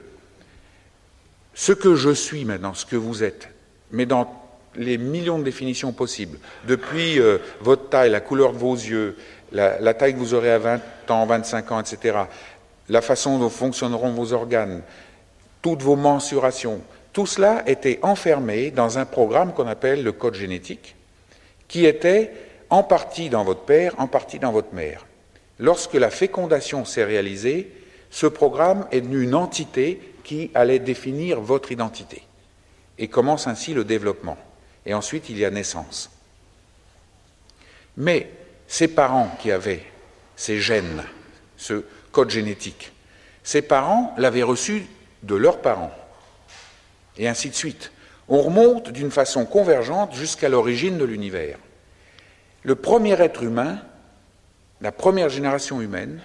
ce que je suis maintenant, ce que vous êtes, mais dans les millions de définitions possibles, depuis votre taille, la couleur de vos yeux, la taille que vous aurez à 20 ans, 25 ans, etc., la façon dont fonctionneront vos organes, toutes vos mensurations, tout cela était enfermé dans un programme qu'on appelle le code génétique, qui était en partie dans votre père, en partie dans votre mère. Lorsque la fécondation s'est réalisée, ce programme est devenu une entité qui allait définir votre identité. Et commence ainsi le développement. Et ensuite, il y a naissance. Mais ces parents qui avaient ces gènes, ce code génétique, ces parents l'avaient reçu de leurs parents. Et ainsi de suite. On remonte d'une façon convergente jusqu'à l'origine de l'univers. Le premier être humain, la première génération humaine,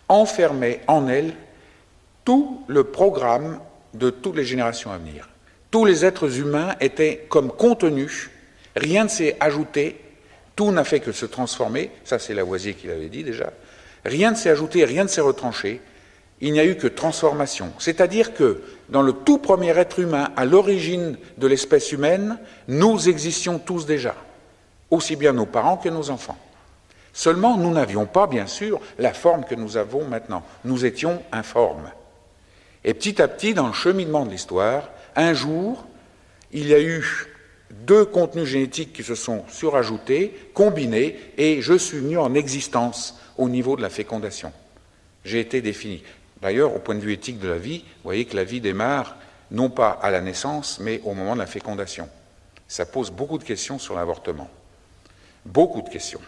enfermait en elle tout le programme de toutes les générations à venir. Tous les êtres humains étaient comme contenus, rien ne s'est ajouté, tout n'a fait que se transformer, ça c'est Lavoisier qui l'avait dit déjà, rien ne s'est ajouté, rien ne s'est retranché, il n'y a eu que transformation. C'est-à-dire que dans le tout premier être humain, à l'origine de l'espèce humaine, nous existions tous déjà, aussi bien nos parents que nos enfants. Seulement, nous n'avions pas, bien sûr, la forme que nous avons maintenant. Nous étions informes. Et petit à petit, dans le cheminement de l'histoire, un jour, il y a eu deux contenus génétiques qui se sont surajoutés, combinés, et je suis venu en existence au niveau de la fécondation. J'ai été défini. D'ailleurs, au point de vue éthique de la vie, vous voyez que la vie démarre non pas à la naissance, mais au moment de la fécondation. Ça pose beaucoup de questions sur l'avortement. Beaucoup de questions.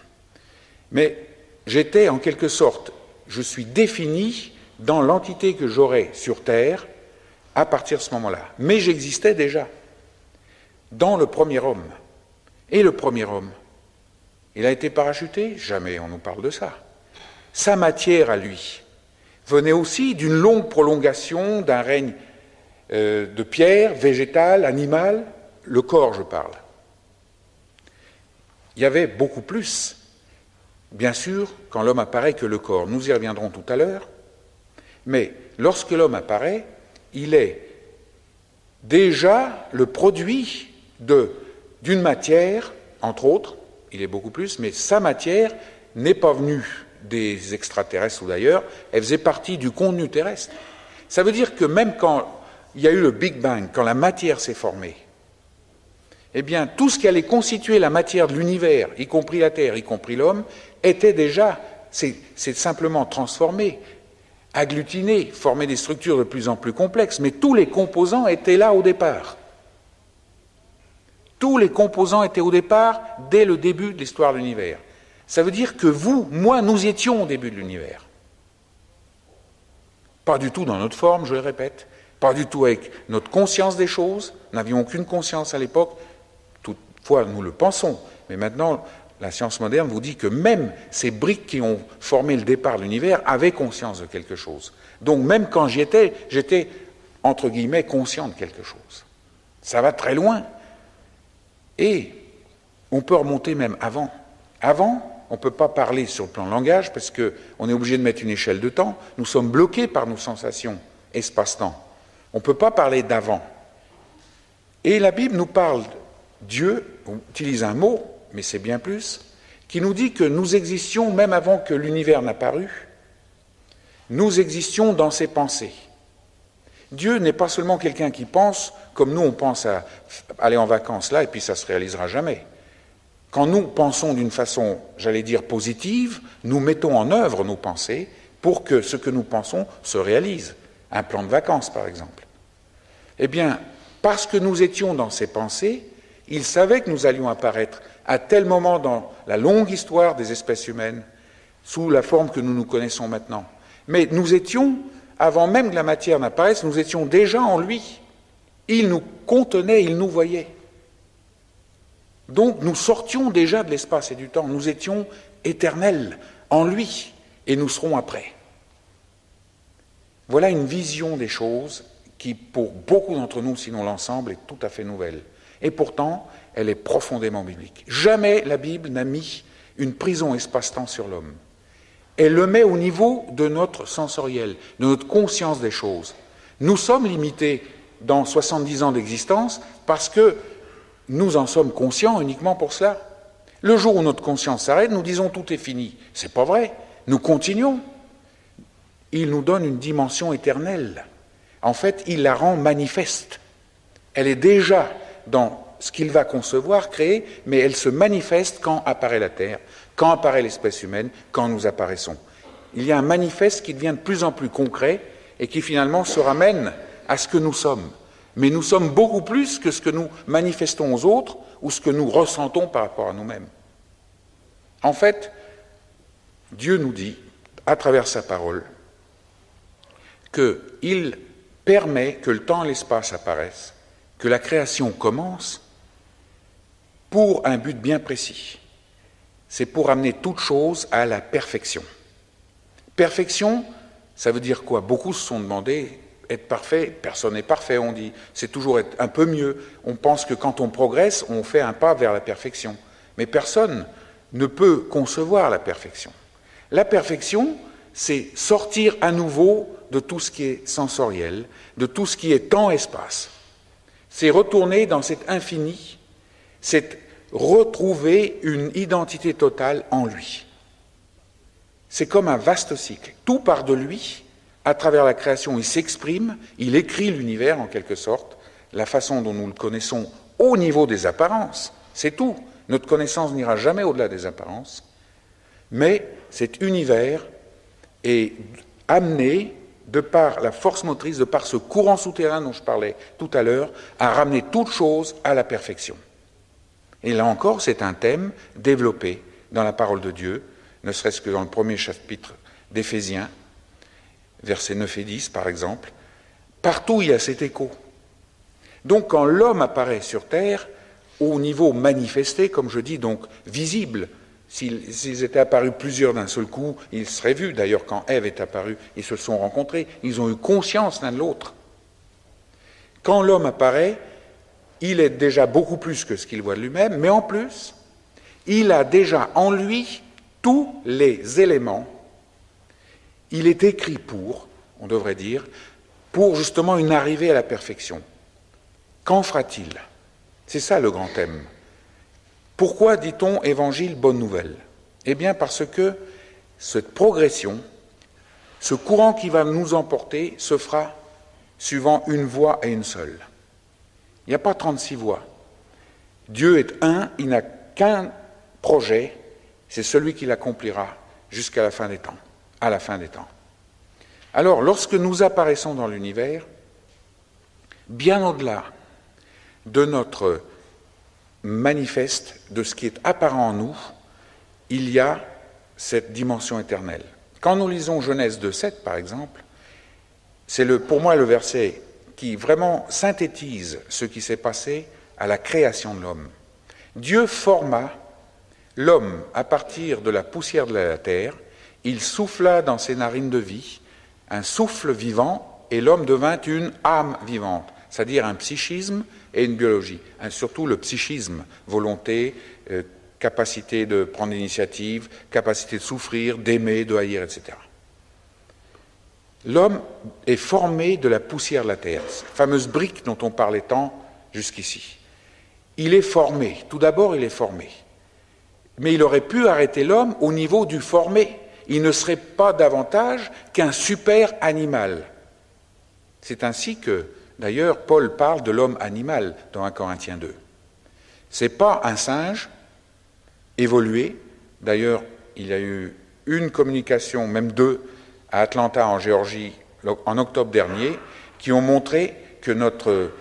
Mais j'étais en quelque sorte, je suis défini dans l'entité que j'aurai sur Terre à partir de ce moment-là. Mais j'existais déjà dans le premier homme. Et le premier homme, il a été parachuté? Jamais on nous parle de ça. Sa matière à lui venait aussi d'une longue prolongation d'un règne de pierre, végétal, animal, le corps je parle. Il y avait beaucoup plus, bien sûr, quand l'homme apparaît que le corps. Nous y reviendrons tout à l'heure. Mais lorsque l'homme apparaît, il est déjà le produit d'une matière, entre autres, il est beaucoup plus, mais sa matière n'est pas venue des extraterrestres ou d'ailleurs, elle faisait partie du contenu terrestre. Ça veut dire que même quand il y a eu le Big Bang, quand la matière s'est formée, eh bien, tout ce qui allait constituer la matière de l'univers, y compris la Terre, y compris l'homme, était déjà, c'est simplement transformé, agglutiné, formé des structures de plus en plus complexes, mais tous les composants étaient là au départ. Tous les composants étaient au départ dès le début de l'histoire de l'univers. Ça veut dire que vous, moi, nous étions au début de l'univers. Pas du tout dans notre forme, je le répète, pas du tout avec notre conscience des choses, nous n'avions aucune conscience à l'époque, toutefois nous le pensons, mais maintenant la science moderne vous dit que même ces briques qui ont formé le départ de l'univers avaient conscience de quelque chose. Donc même quand j'y étais, j'étais entre guillemets conscient de quelque chose. Ça va très loin. Et on peut remonter même avant. Avant, on ne peut pas parler sur le plan langage parce qu'on est obligé de mettre une échelle de temps. Nous sommes bloqués par nos sensations, espace-temps. On ne peut pas parler d'avant. Et la Bible nous parle, Dieu, on utilise un mot, mais c'est bien plus, qui nous dit que nous existions même avant que l'univers n'apparût. Nous existions dans ses pensées. Dieu n'est pas seulement quelqu'un qui pense, comme nous on pense à aller en vacances là et puis ça ne se réalisera jamais. Quand nous pensons d'une façon, j'allais dire, positive, nous mettons en œuvre nos pensées pour que ce que nous pensons se réalise. Un plan de vacances, par exemple. Eh bien, parce que nous étions dans ces pensées, il savait que nous allions apparaître à tel moment dans la longue histoire des espèces humaines, sous la forme que nous nous connaissons maintenant. Mais nous étions, avant même que la matière n'apparaisse, nous étions déjà en lui. Il nous contenait, il nous voyait. Donc nous sortions déjà de l'espace et du temps, nous étions éternels en lui, et nous serons après. Voilà une vision des choses qui, pour beaucoup d'entre nous, sinon l'ensemble, est tout à fait nouvelle. Et pourtant, elle est profondément biblique. Jamais la Bible n'a mis une prison espace-temps sur l'homme. Elle le met au niveau de notre sensoriel, de notre conscience des choses. Nous sommes limités dans 70 ans d'existence parce que nous en sommes conscients uniquement pour cela. Le jour où notre conscience s'arrête, nous disons tout est fini. C'est pas vrai. Nous continuons. Il nous donne une dimension éternelle. En fait, il la rend manifeste. Elle est déjà dans ce qu'il va concevoir, créer, mais elle se manifeste quand apparaît la Terre, quand apparaît l'espèce humaine, quand nous apparaissons. Il y a un manifeste qui devient de plus en plus concret et qui finalement se ramène à ce que nous sommes. Mais nous sommes beaucoup plus que ce que nous manifestons aux autres ou ce que nous ressentons par rapport à nous-mêmes. En fait, Dieu nous dit, à travers sa parole, qu'il permet que le temps et l'espace apparaissent, que la création commence pour un but bien précis. C'est pour amener toute chose à la perfection. Perfection, ça veut dire quoi? Beaucoup se sont demandé, être parfait, personne n'est parfait, on dit. C'est toujours être un peu mieux. On pense que quand on progresse, on fait un pas vers la perfection. Mais personne ne peut concevoir la perfection. La perfection, c'est sortir à nouveau de tout ce qui est sensoriel, de tout ce qui est temps-espace. C'est retourner dans cet infini, c'est retrouver une identité totale en lui. C'est comme un vaste cycle. Tout part de lui, à travers la création, il s'exprime, il écrit l'univers en quelque sorte, la façon dont nous le connaissons au niveau des apparences, c'est tout. Notre connaissance n'ira jamais au-delà des apparences, mais cet univers est amené, de par la force motrice, de par ce courant souterrain dont je parlais tout à l'heure, à ramener toute chose à la perfection. Et là encore, c'est un thème développé dans la parole de Dieu, ne serait-ce que dans le premier chapitre d'Éphésiens, versets 9 et 10 par exemple. Partout il y a cet écho. Donc quand l'homme apparaît sur terre, au niveau manifesté, comme je dis, donc visible, s'ils étaient apparus plusieurs d'un seul coup, ils seraient vus. D'ailleurs, quand Ève est apparue, ils se sont rencontrés, ils ont eu conscience l'un de l'autre. Quand l'homme apparaît, il est déjà beaucoup plus que ce qu'il voit de lui-même, mais en plus, il a déjà en lui tous les éléments. Il est écrit pour, on devrait dire, pour justement une arrivée à la perfection. Qu'en fera-t-il? C'est ça le grand thème. Pourquoi dit-on évangile bonne nouvelle? Eh bien parce que cette progression, ce courant qui va nous emporter se fera suivant une voie et une seule. Il n'y a pas 36 voies. Dieu est un, il n'a qu'un projet, c'est celui qui l'accomplira jusqu'à la fin des temps, à la fin des temps. Alors, lorsque nous apparaissons dans l'univers, bien au-delà de notre manifeste, de ce qui est apparent en nous, il y a cette dimension éternelle. Quand nous lisons Genèse 2:7, par exemple, c'est pour moi le verset qui vraiment synthétise ce qui s'est passé à la création de l'homme. Dieu forma l'homme à partir de la poussière de la terre, il souffla dans ses narines de vie, un souffle vivant, et l'homme devint une âme vivante, c'est-à-dire un psychisme et une biologie, surtout le psychisme, volonté, capacité de prendre l'initiative, capacité de souffrir, d'aimer, de haïr, etc. L'homme est formé de la poussière de la terre, cette fameuse brique dont on parlait tant jusqu'ici. Il est formé, tout d'abord il est formé. Mais il aurait pu arrêter l'homme au niveau du formé. Il ne serait pas davantage qu'un super animal. C'est ainsi que, d'ailleurs, Paul parle de l'homme animal dans 1 Corinthiens 2. Ce n'est pas un singe évolué. D'ailleurs, il y a eu une communication, même deux, à Atlanta, en Géorgie, en octobre dernier, qui ont montré que notre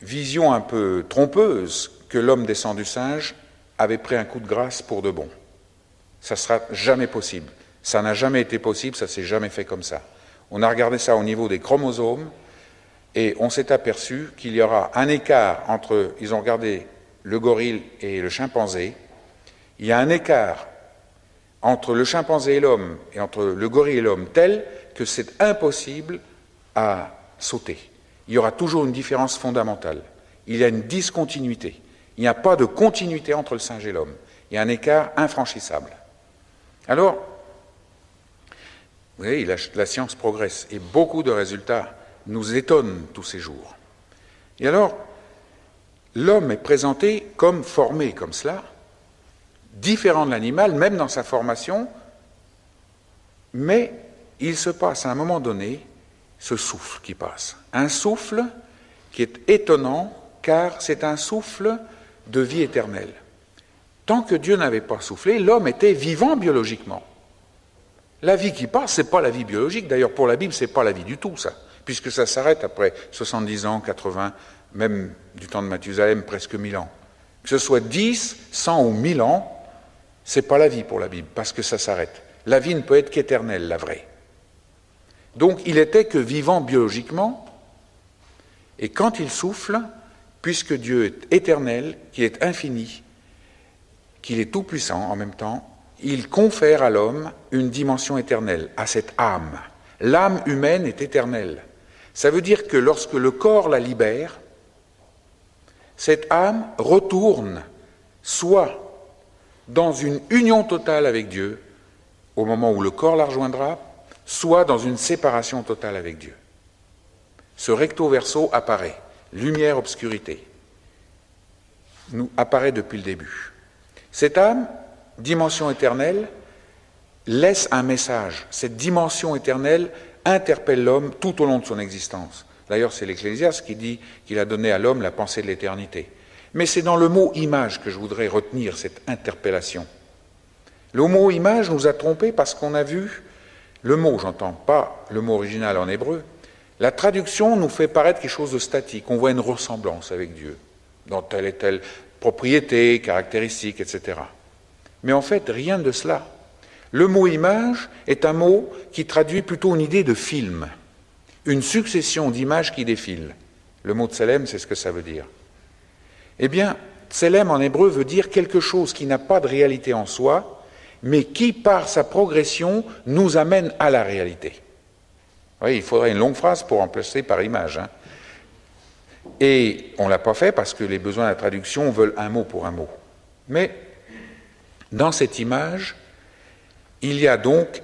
vision un peu trompeuse, que l'homme descend du singe, avait pris un coup de grâce pour de bon. Ça ne sera jamais possible. Ça n'a jamais été possible, ça ne s'est jamais fait comme ça. On a regardé ça au niveau des chromosomes et on s'est aperçu qu'il y aura un écart entre, ils ont regardé le gorille et le chimpanzé, il y a un écart entre le chimpanzé et l'homme et entre le gorille et l'homme tel que c'est impossible à sauter. Il y aura toujours une différence fondamentale. Il y a une discontinuité. Il n'y a pas de continuité entre le singe et l'homme. Il y a un écart infranchissable. Alors, vous voyez, la science progresse et beaucoup de résultats nous étonnent tous ces jours. Et alors, l'homme est présenté comme formé comme cela, différent de l'animal, même dans sa formation, mais il se passe à un moment donné ce souffle qui passe. Un souffle qui est étonnant, car c'est un souffle de vie éternelle. Tant que Dieu n'avait pas soufflé, l'homme était vivant biologiquement. La vie qui passe, ce n'est pas la vie biologique. D'ailleurs, pour la Bible, ce n'est pas la vie du tout, ça. Puisque ça s'arrête après 70 ans, 80, même du temps de Mathusalem, presque 1000 ans. Que ce soit 10, 100 ou 1000 ans, ce n'est pas la vie pour la Bible, parce que ça s'arrête. La vie ne peut être qu'éternelle, la vraie. Donc, il était que vivant biologiquement, et quand il souffle, puisque Dieu est éternel, qu'il est infini, qu'il est tout-puissant en même temps, il confère à l'homme une dimension éternelle, à cette âme. L'âme humaine est éternelle. Ça veut dire que lorsque le corps la libère, cette âme retourne soit dans une union totale avec Dieu, au moment où le corps la rejoindra, soit dans une séparation totale avec Dieu. Ce recto verso apparaît, lumière, obscurité, nous apparaît depuis le début. Cette âme, dimension éternelle, laisse un message. Cette dimension éternelle interpelle l'homme tout au long de son existence. D'ailleurs, c'est l'Ecclésiaste qui dit qu'il a donné à l'homme la pensée de l'éternité. Mais c'est dans le mot image que je voudrais retenir cette interpellation. Le mot image nous a trompés parce qu'on a vu le mot, j'entends pas le mot original en hébreu, la traduction nous fait paraître quelque chose de statique. On voit une ressemblance avec Dieu dans telle et telle propriété, caractéristique, etc. Mais en fait, rien de cela. Le mot image est un mot qui traduit plutôt une idée de film, une succession d'images qui défilent. Le mot tselem, c'est ce que ça veut dire. Eh bien, tselem en hébreu veut dire quelque chose qui n'a pas de réalité en soi, mais qui, par sa progression, nous amène à la réalité. Oui, il faudrait une longue phrase pour remplacer par image. Hein. Et on ne l'a pas fait parce que les besoins de la traduction veulent un mot pour un mot. Mais dans cette image, il y a donc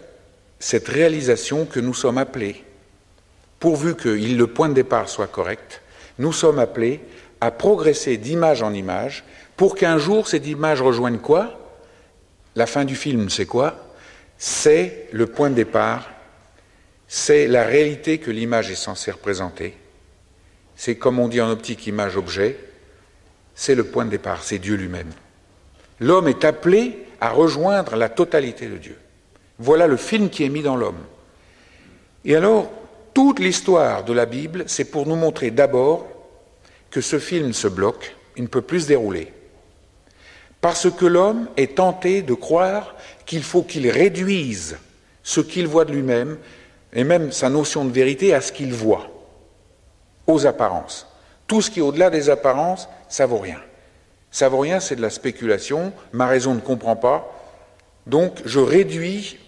cette réalisation que nous sommes appelés, pourvu que le point de départ soit correct, nous sommes appelés à progresser d'image en image pour qu'un jour cette image rejoigne quoi? La fin du film, c'est quoi? C'est le point de départ, c'est la réalité que l'image est censée représenter. C'est comme on dit en optique image-objet. c'est le point de départ, c'est Dieu lui-même. L'homme est appelé à rejoindre la totalité de Dieu. Voilà le film qui est mis dans l'homme. Et alors, toute l'histoire de la Bible, c'est pour nous montrer d'abord que ce film se bloque, il ne peut plus se dérouler. Parce que l'homme est tenté de croire qu'il faut qu'il réduise ce qu'il voit de lui-même, et même sa notion de vérité, à ce qu'il voit, aux apparences. Tout ce qui est au-delà des apparences, ça vaut rien. Ça vaut rien, c'est de la spéculation, ma raison ne comprend pas, donc je réduis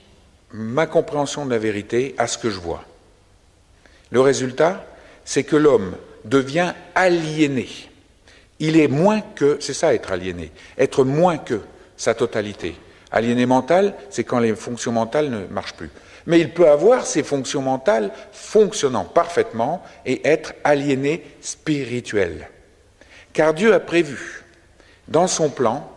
ma compréhension de la vérité à ce que je vois. Le résultat, c'est que l'homme devient aliéné. Il est moins que, c'est ça être aliéné, être moins que sa totalité. Aliéné mental, c'est quand les fonctions mentales ne marchent plus. Mais il peut avoir ces fonctions mentales fonctionnant parfaitement et être aliéné spirituel. Car Dieu a prévu, dans son plan,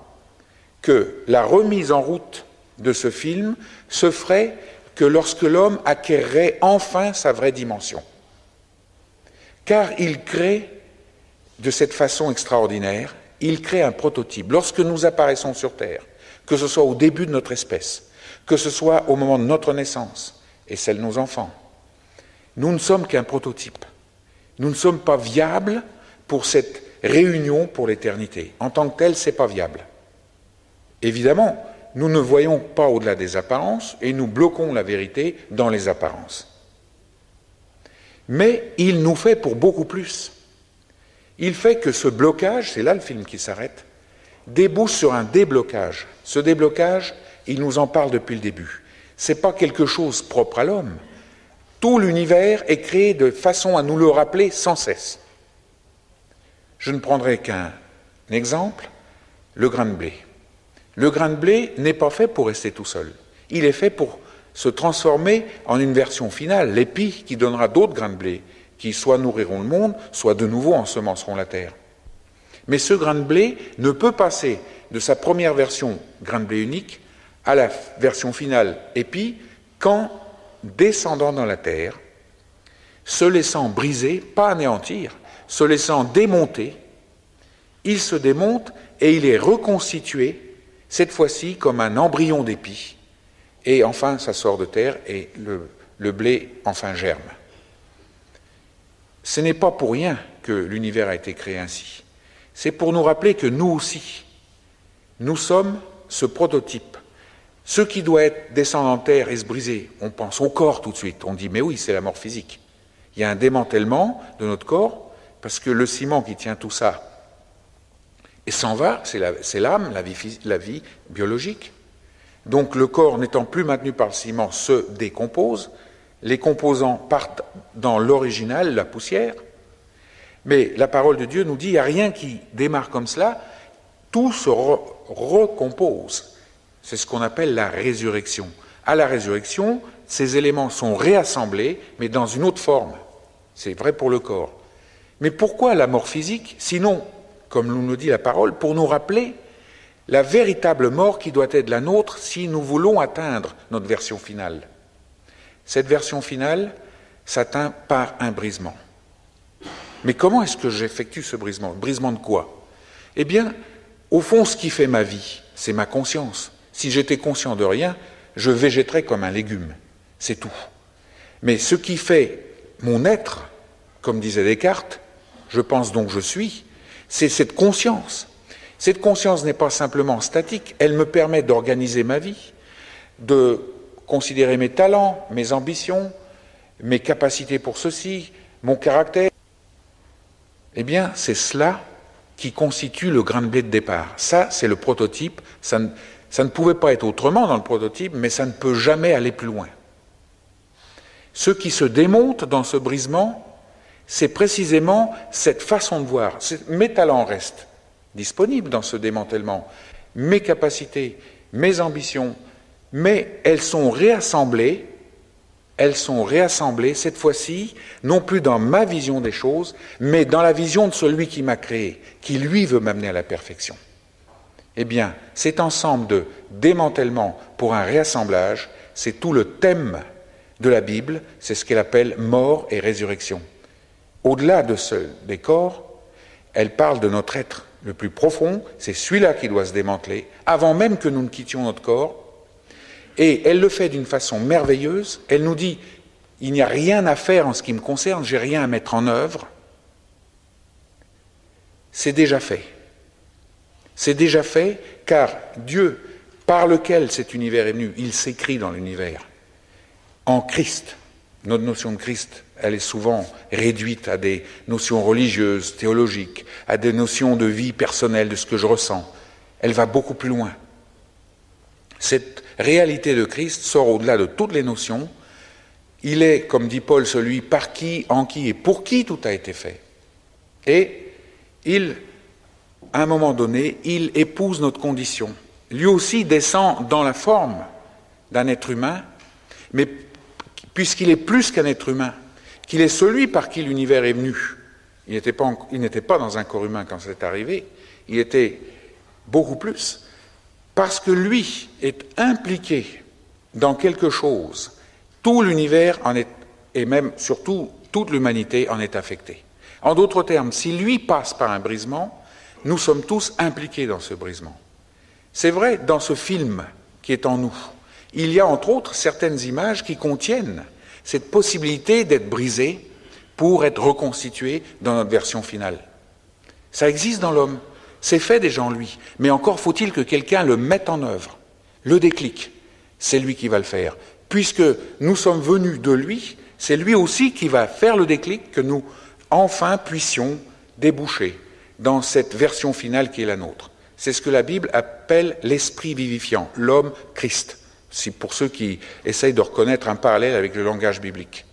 que la remise en route de ce film se ferait que lorsque l'homme acquerrait enfin sa vraie dimension. Car il crée de cette façon extraordinaire, il crée un prototype. Lorsque nous apparaissons sur Terre, que ce soit au début de notre espèce, que ce soit au moment de notre naissance et celle de nos enfants, nous ne sommes qu'un prototype. Nous ne sommes pas viables pour cette réunion pour l'éternité. En tant que tel, ce n'est pas viable. Évidemment, nous ne voyons pas au-delà des apparences et nous bloquons la vérité dans les apparences. Mais il nous fait pour beaucoup plus. Il fait que ce blocage, c'est là le film qui s'arrête, débouche sur un déblocage. Ce déblocage, il nous en parle depuis le début. Ce n'est pas quelque chose propre à l'homme. Tout l'univers est créé de façon à nous le rappeler sans cesse. Je ne prendrai qu'un exemple, le grain de blé. Le grain de blé n'est pas fait pour rester tout seul. Il est fait pour se transformer en une version finale, l'épi qui donnera d'autres grains de blé, qui soit nourriront le monde, soit de nouveau ensemenceront la terre. Mais ce grain de blé ne peut passer de sa première version, grain de blé unique, à la version finale, épi, qu'en descendant dans la terre, se laissant briser, pas anéantir, se laissant démonter, il se démonte et il est reconstitué, cette fois-ci comme un embryon d'épi, et enfin ça sort de terre et le blé enfin germe. Ce n'est pas pour rien que l'univers a été créé ainsi. C'est pour nous rappeler que nous aussi, nous sommes ce prototype. Ce qui doit être descendre en terre et se briser, on pense au corps tout de suite. On dit, mais oui, c'est la mort physique. Il y a un démantèlement de notre corps, parce que le ciment qui tient tout ça, et s'en va, c'est l'âme, la vie biologique. Donc le corps n'étant plus maintenu par le ciment se décompose, les composants partent dans l'original, la poussière, mais la parole de Dieu nous dit, il n'y a rien qui démarre comme cela, tout se recompose. C'est ce qu'on appelle la résurrection. À la résurrection, ces éléments sont réassemblés, mais dans une autre forme. C'est vrai pour le corps. Mais pourquoi la mort physique? Sinon, comme nous dit la parole, pour nous rappeler la véritable mort qui doit être la nôtre si nous voulons atteindre notre version finale. Cette version finale s'atteint par un brisement. Mais comment est-ce que j'effectue ce brisement? Le brisement de quoi? Eh bien, au fond, ce qui fait ma vie, c'est ma conscience. Si j'étais conscient de rien, je végéterais comme un légume. C'est tout. Mais ce qui fait mon être, comme disait Descartes, je pense donc je suis, c'est cette conscience. Cette conscience n'est pas simplement statique, elle me permet d'organiser ma vie, de considérer mes talents, mes ambitions, mes capacités pour ceci, mon caractère. Eh bien, c'est cela qui constitue le grain de blé de départ. Ça, c'est le prototype. Ça ne pouvait pas être autrement dans le prototype, mais ça ne peut jamais aller plus loin. Ce qui se démonte dans ce brisement, c'est précisément cette façon de voir. Mes talents restent disponibles dans ce démantèlement, mes capacités, mes ambitions, mais elles sont réassemblées, cette fois-ci, non plus dans ma vision des choses, mais dans la vision de celui qui m'a créé, qui lui veut m'amener à la perfection. Eh bien, cet ensemble de démantèlement pour un réassemblage, c'est tout le thème de la Bible, c'est ce qu'elle appelle mort et résurrection. Au-delà des corps, elle parle de notre être le plus profond, c'est celui-là qui doit se démanteler, avant même que nous ne quittions notre corps. Et elle le fait d'une façon merveilleuse. Elle nous dit, il n'y a rien à faire en ce qui me concerne, j'ai rien à mettre en œuvre. C'est déjà fait. C'est déjà fait, car Dieu, par lequel cet univers est venu, il s'écrit dans l'univers, en Christ. Notre notion de Christ, elle est souvent réduite à des notions religieuses, théologiques, à des notions de vie personnelle, de ce que je ressens. Elle va beaucoup plus loin. Cette réalité de Christ sort au-delà de toutes les notions. Il est, comme dit Paul, celui par qui, en qui et pour qui tout a été fait. Et à un moment donné, il épouse notre condition. Lui aussi descend dans la forme d'un être humain, mais puisqu'il est plus qu'un être humain, qu'il est celui par qui l'univers est venu. Il n'était pas dans un corps humain quand c'est arrivé, il était beaucoup plus, parce que lui est impliqué dans quelque chose. Tout l'univers en est, et même surtout toute l'humanité en est affectée. En d'autres termes, si lui passe par un brisement, nous sommes tous impliqués dans ce brisement. C'est vrai, dans ce film qui est en nous, il y a entre autres certaines images qui contiennent cette possibilité d'être brisé pour être reconstitué dans notre version finale. Ça existe dans l'homme, c'est fait déjà en lui, mais encore faut-il que quelqu'un le mette en œuvre, le déclic. C'est lui qui va le faire. Puisque nous sommes venus de lui, c'est lui aussi qui va faire le déclic que nous, enfin, puissions déboucher dans cette version finale qui est la nôtre. C'est ce que la Bible appelle l'esprit vivifiant, l'homme Christ. C'est pour ceux qui essayent de reconnaître un parallèle avec le langage biblique.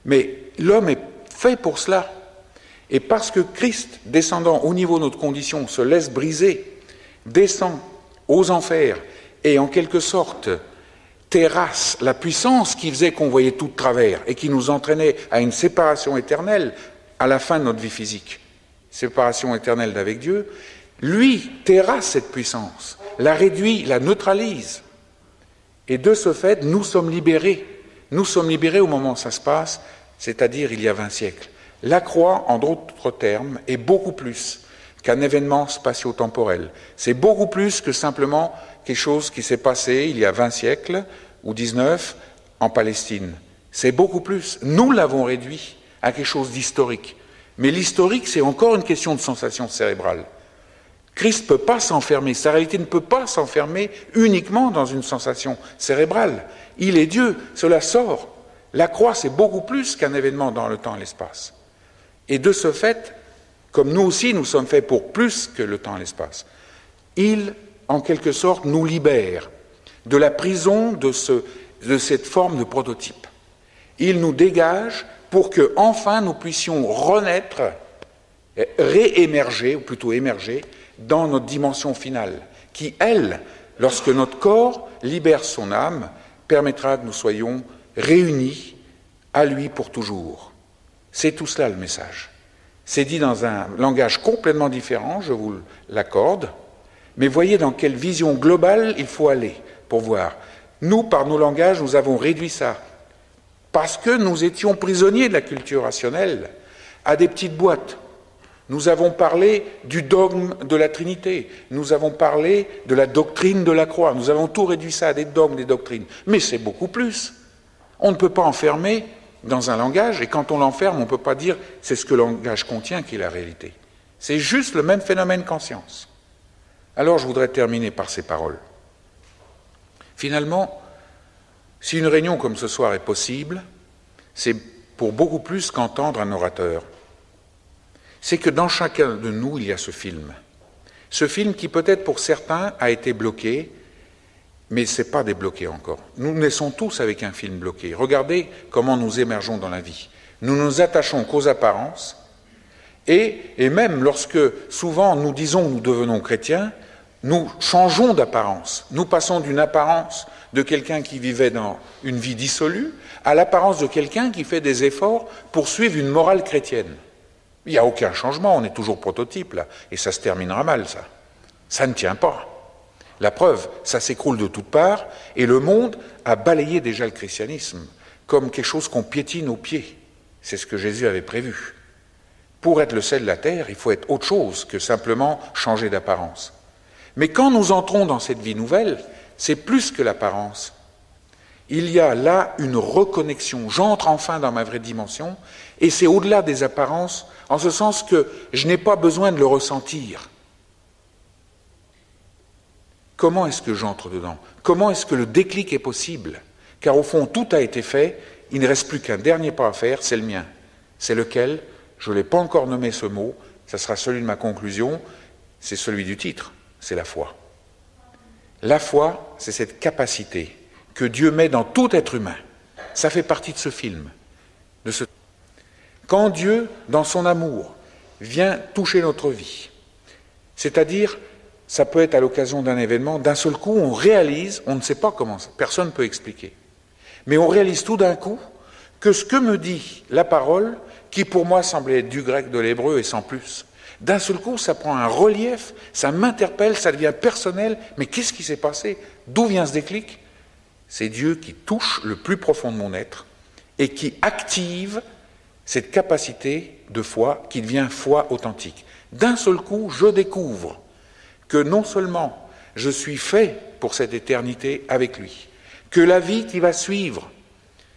Mais l'homme est fait pour cela. Et parce que Christ, descendant au niveau de notre condition, se laisse briser, descend aux enfers et en quelque sorte terrasse la puissance qui faisait qu'on voyait tout de travers et qui nous entraînait à une séparation éternelle à la fin de notre vie physique, séparation éternelle d'avec Dieu, lui terrasse cette puissance, la réduit, la neutralise. Et de ce fait, nous sommes libérés. Nous sommes libérés au moment où ça se passe, c'est-à-dire il y a 20 siècles. La croix, en d'autres termes, est beaucoup plus qu'un événement spatio-temporel. C'est beaucoup plus que simplement quelque chose qui s'est passé il y a 20 siècles ou 19 en Palestine. C'est beaucoup plus. Nous l'avons réduit à quelque chose d'historique. Mais l'historique, c'est encore une question de sensation cérébrale. Christ ne peut pas s'enfermer, sa réalité ne peut pas s'enfermer uniquement dans une sensation cérébrale. Il est Dieu, cela sort. La croix, c'est beaucoup plus qu'un événement dans le temps et l'espace. Et de ce fait, comme nous aussi, nous sommes faits pour plus que le temps et l'espace, il, en quelque sorte, nous libère de la prison de cette forme de prototype. Il nous dégage pour que, enfin, nous puissions renaître, réémerger, ou plutôt émerger, dans notre dimension finale, qui, elle, lorsque notre corps libère son âme, permettra que nous soyons réunis à lui pour toujours. C'est tout cela le message. C'est dit dans un langage complètement différent, je vous l'accorde, mais voyez dans quelle vision globale il faut aller pour voir. Nous, par nos langages, nous avons réduit ça, parce que nous étions prisonniers de la culture rationnelle, à des petites boîtes. Nous avons parlé du dogme de la Trinité, nous avons parlé de la doctrine de la croix, nous avons tout réduit ça à des dogmes, des doctrines. Mais c'est beaucoup plus. On ne peut pas enfermer dans un langage, et quand on l'enferme, on ne peut pas dire c'est ce que le langage contient qui est la réalité. C'est juste le même phénomène qu'en science. Alors je voudrais terminer par ces paroles. Finalement, si une réunion comme ce soir est possible, c'est pour beaucoup plus qu'entendre un orateur. C'est que dans chacun de nous, il y a ce film. Ce film qui peut-être pour certains a été bloqué, mais ce n'est pas débloqué encore. Nous naissons tous avec un film bloqué. Regardez comment nous émergeons dans la vie. Nous nous attachons qu'aux apparences, et même lorsque souvent nous disons que nous devenons chrétiens, nous changeons d'apparence. Nous passons d'une apparence de quelqu'un qui vivait dans une vie dissolue à l'apparence de quelqu'un qui fait des efforts pour suivre une morale chrétienne. Il n'y a aucun changement, on est toujours prototype là, et ça se terminera mal ça. Ça ne tient pas. La preuve, ça s'écroule de toutes parts, et le monde a balayé déjà le christianisme comme quelque chose qu'on piétine aux pieds. C'est ce que Jésus avait prévu. Pour être le sel de la terre, il faut être autre chose que simplement changer d'apparence. Mais quand nous entrons dans cette vie nouvelle, c'est plus que l'apparence. Il y a là une reconnexion. J'entre enfin dans ma vraie dimension, et c'est au-delà des apparences, en ce sens que je n'ai pas besoin de le ressentir. Comment est-ce que j'entre dedans? Comment est-ce que le déclic est possible? Car au fond, tout a été fait, il ne reste plus qu'un dernier pas à faire, c'est le mien. C'est lequel? Je ne l'ai pas encore nommé ce mot, ça sera celui de ma conclusion, c'est celui du titre, c'est la foi. La foi, c'est cette capacité que Dieu met dans tout être humain. Ça fait partie de ce film. Quand Dieu, dans son amour, vient toucher notre vie, c'est-à-dire, ça peut être à l'occasion d'un événement, d'un seul coup, on réalise, on ne sait pas comment, personne ne peut expliquer, mais on réalise tout d'un coup que ce que me dit la parole, qui pour moi semblait être du grec, de l'hébreu et sans plus, d'un seul coup, ça prend un relief, ça m'interpelle, ça devient personnel, mais qu'est-ce qui s'est passé? D'où vient ce déclic? C'est Dieu qui touche le plus profond de mon être et qui active cette capacité de foi qui devient foi authentique. D'un seul coup, je découvre que non seulement je suis fait pour cette éternité avec lui, que la vie qui va suivre,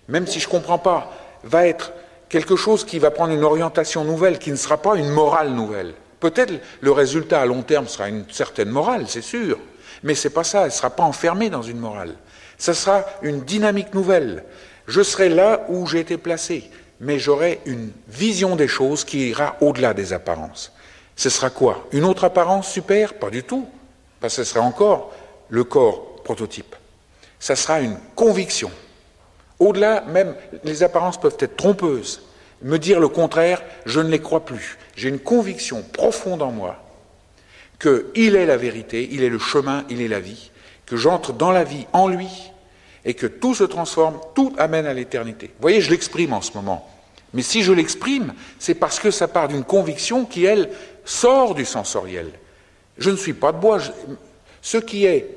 même si je ne comprends pas, va être quelque chose qui va prendre une orientation nouvelle, qui ne sera pas une morale nouvelle. Peut-être le résultat à long terme sera une certaine morale, c'est sûr, mais ce n'est pas ça, elle ne sera pas enfermée dans une morale. Ça sera une dynamique nouvelle. Je serai là où j'ai été placé, mais j'aurai une vision des choses qui ira au-delà des apparences. Ce sera quoi? Une autre apparence super? Pas du tout, parce que ce sera encore le corps prototype. Ça sera une conviction. Au-delà, même, les apparences peuvent être trompeuses. Me dire le contraire, je ne les crois plus. J'ai une conviction profonde en moi qu'il est la vérité, il est le chemin, il est la vie, que j'entre dans la vie en lui et que tout se transforme, tout amène à l'éternité. Vous voyez, je l'exprime en ce moment. Mais si je l'exprime, c'est parce que ça part d'une conviction qui, elle, sort du sensoriel. Je ne suis pas de bois. Ce qui est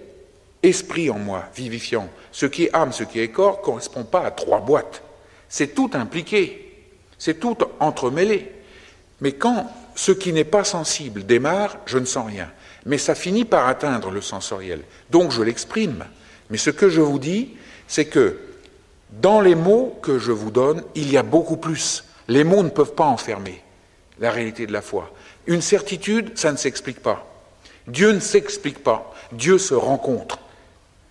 esprit en moi, vivifiant, ce qui est âme, ce qui est corps, ne correspond pas à 3 boîtes. C'est tout impliqué, c'est tout entremêlé. Mais quand ce qui n'est pas sensible démarre, je ne sens rien. Mais ça finit par atteindre le sensoriel. Donc je l'exprime. Mais ce que je vous dis, c'est que dans les mots que je vous donne, il y a beaucoup plus. Les mots ne peuvent pas enfermer la réalité de la foi. Une certitude, ça ne s'explique pas. Dieu ne s'explique pas. Dieu se rencontre.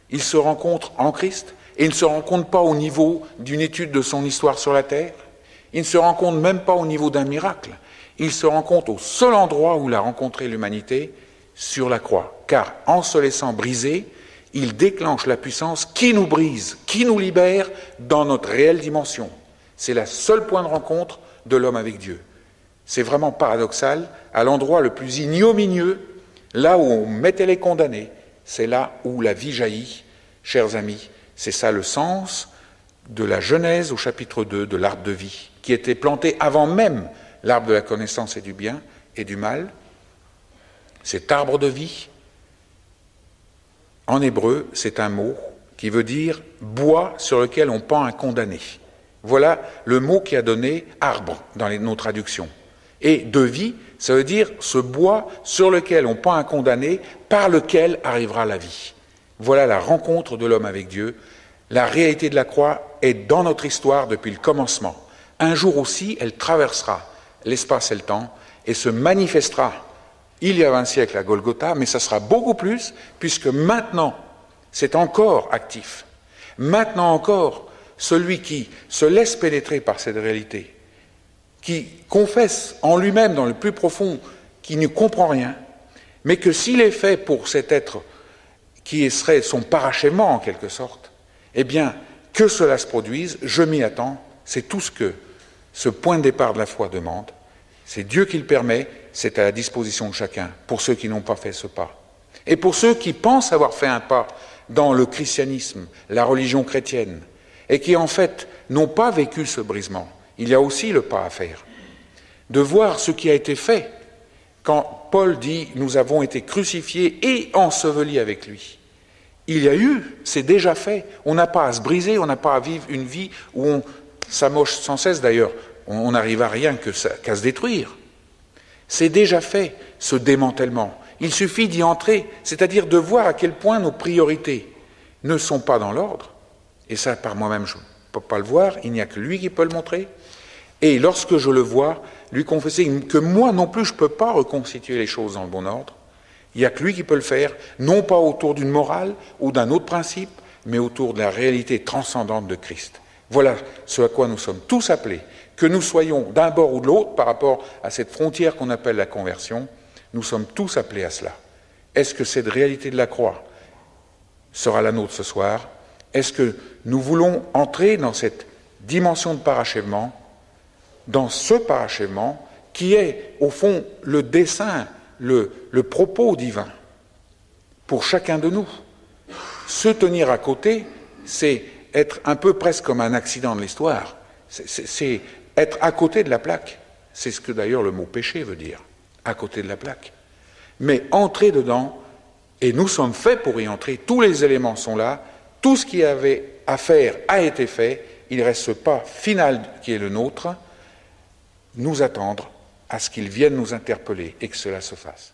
Il se rencontre en Christ et il ne se rencontre pas au niveau d'une étude de son histoire sur la terre. Il ne se rencontre même pas au niveau d'un miracle. Il se rencontre au seul endroit où il a rencontré l'humanité, sur la croix. Car en se laissant briser, il déclenche la puissance qui nous brise, qui nous libère dans notre réelle dimension. C'est le seul point de rencontre de l'homme avec Dieu. C'est vraiment paradoxal, à l'endroit le plus ignominieux, là où on mettait les condamnés, c'est là où la vie jaillit, chers amis. C'est ça le sens de la Genèse au chapitre 2 de l'arbre de vie, qui était planté avant même l'arbre de la connaissance et du bien et du mal. Cet arbre de vie, en hébreu, c'est un mot qui veut dire bois sur lequel on pend un condamné. Voilà le mot qui a donné arbre dans nos traductions. Et de vie, ça veut dire ce bois sur lequel on pend un condamné, par lequel arrivera la vie. Voilà la rencontre de l'homme avec Dieu. La réalité de la croix est dans notre histoire depuis le commencement. Un jour aussi, elle traversera l'espace et le temps et se manifestera. Il y a 20 siècles à Golgotha, mais ça sera beaucoup plus, puisque maintenant, c'est encore actif. Maintenant encore, celui qui se laisse pénétrer par cette réalité, qui confesse en lui-même, dans le plus profond, qu'il ne comprend rien, mais que s'il est fait pour cet être qui serait son parachèvement en quelque sorte, eh bien, que cela se produise, je m'y attends, c'est tout ce que ce point de départ de la foi demande. C'est Dieu qui le permet, c'est à la disposition de chacun, pour ceux qui n'ont pas fait ce pas. Et pour ceux qui pensent avoir fait un pas dans le christianisme, la religion chrétienne, et qui en fait n'ont pas vécu ce brisement, il y a aussi le pas à faire, de voir ce qui a été fait quand Paul dit « nous avons été crucifiés et ensevelis avec lui ». Il y a eu, c'est déjà fait, on n'a pas à se briser, on n'a pas à vivre une vie où on s'amoche sans cesse d'ailleurs, on n'arrive à rien qu'à se détruire. C'est déjà fait, ce démantèlement. Il suffit d'y entrer, c'est-à-dire de voir à quel point nos priorités ne sont pas dans l'ordre. Et ça, par moi-même, je ne peux pas le voir, il n'y a que lui qui peut le montrer. Et lorsque je le vois, lui confesser que moi non plus, je ne peux pas reconstituer les choses dans le bon ordre. Il n'y a que lui qui peut le faire, non pas autour d'une morale ou d'un autre principe, mais autour de la réalité transcendante de Christ. Voilà ce à quoi nous sommes tous appelés. Que nous soyons d'un bord ou de l'autre par rapport à cette frontière qu'on appelle la conversion, nous sommes tous appelés à cela. Est-ce que cette réalité de la croix sera la nôtre ce soir? Est-ce que nous voulons entrer dans cette dimension de parachèvement, dans ce parachèvement qui est, au fond, le dessein, le propos divin pour chacun de nous? Se tenir à côté, c'est être un peu presque comme un accident de l'histoire. C'est être à côté de la plaque. C'est ce que d'ailleurs le mot péché veut dire, à côté de la plaque. Mais entrer dedans, et nous sommes faits pour y entrer, tous les éléments sont là, tout ce qu'il y avait à faire a été fait, il reste ce pas final qui est le nôtre, nous attendre à ce qu'il vienne nous interpeller et que cela se fasse.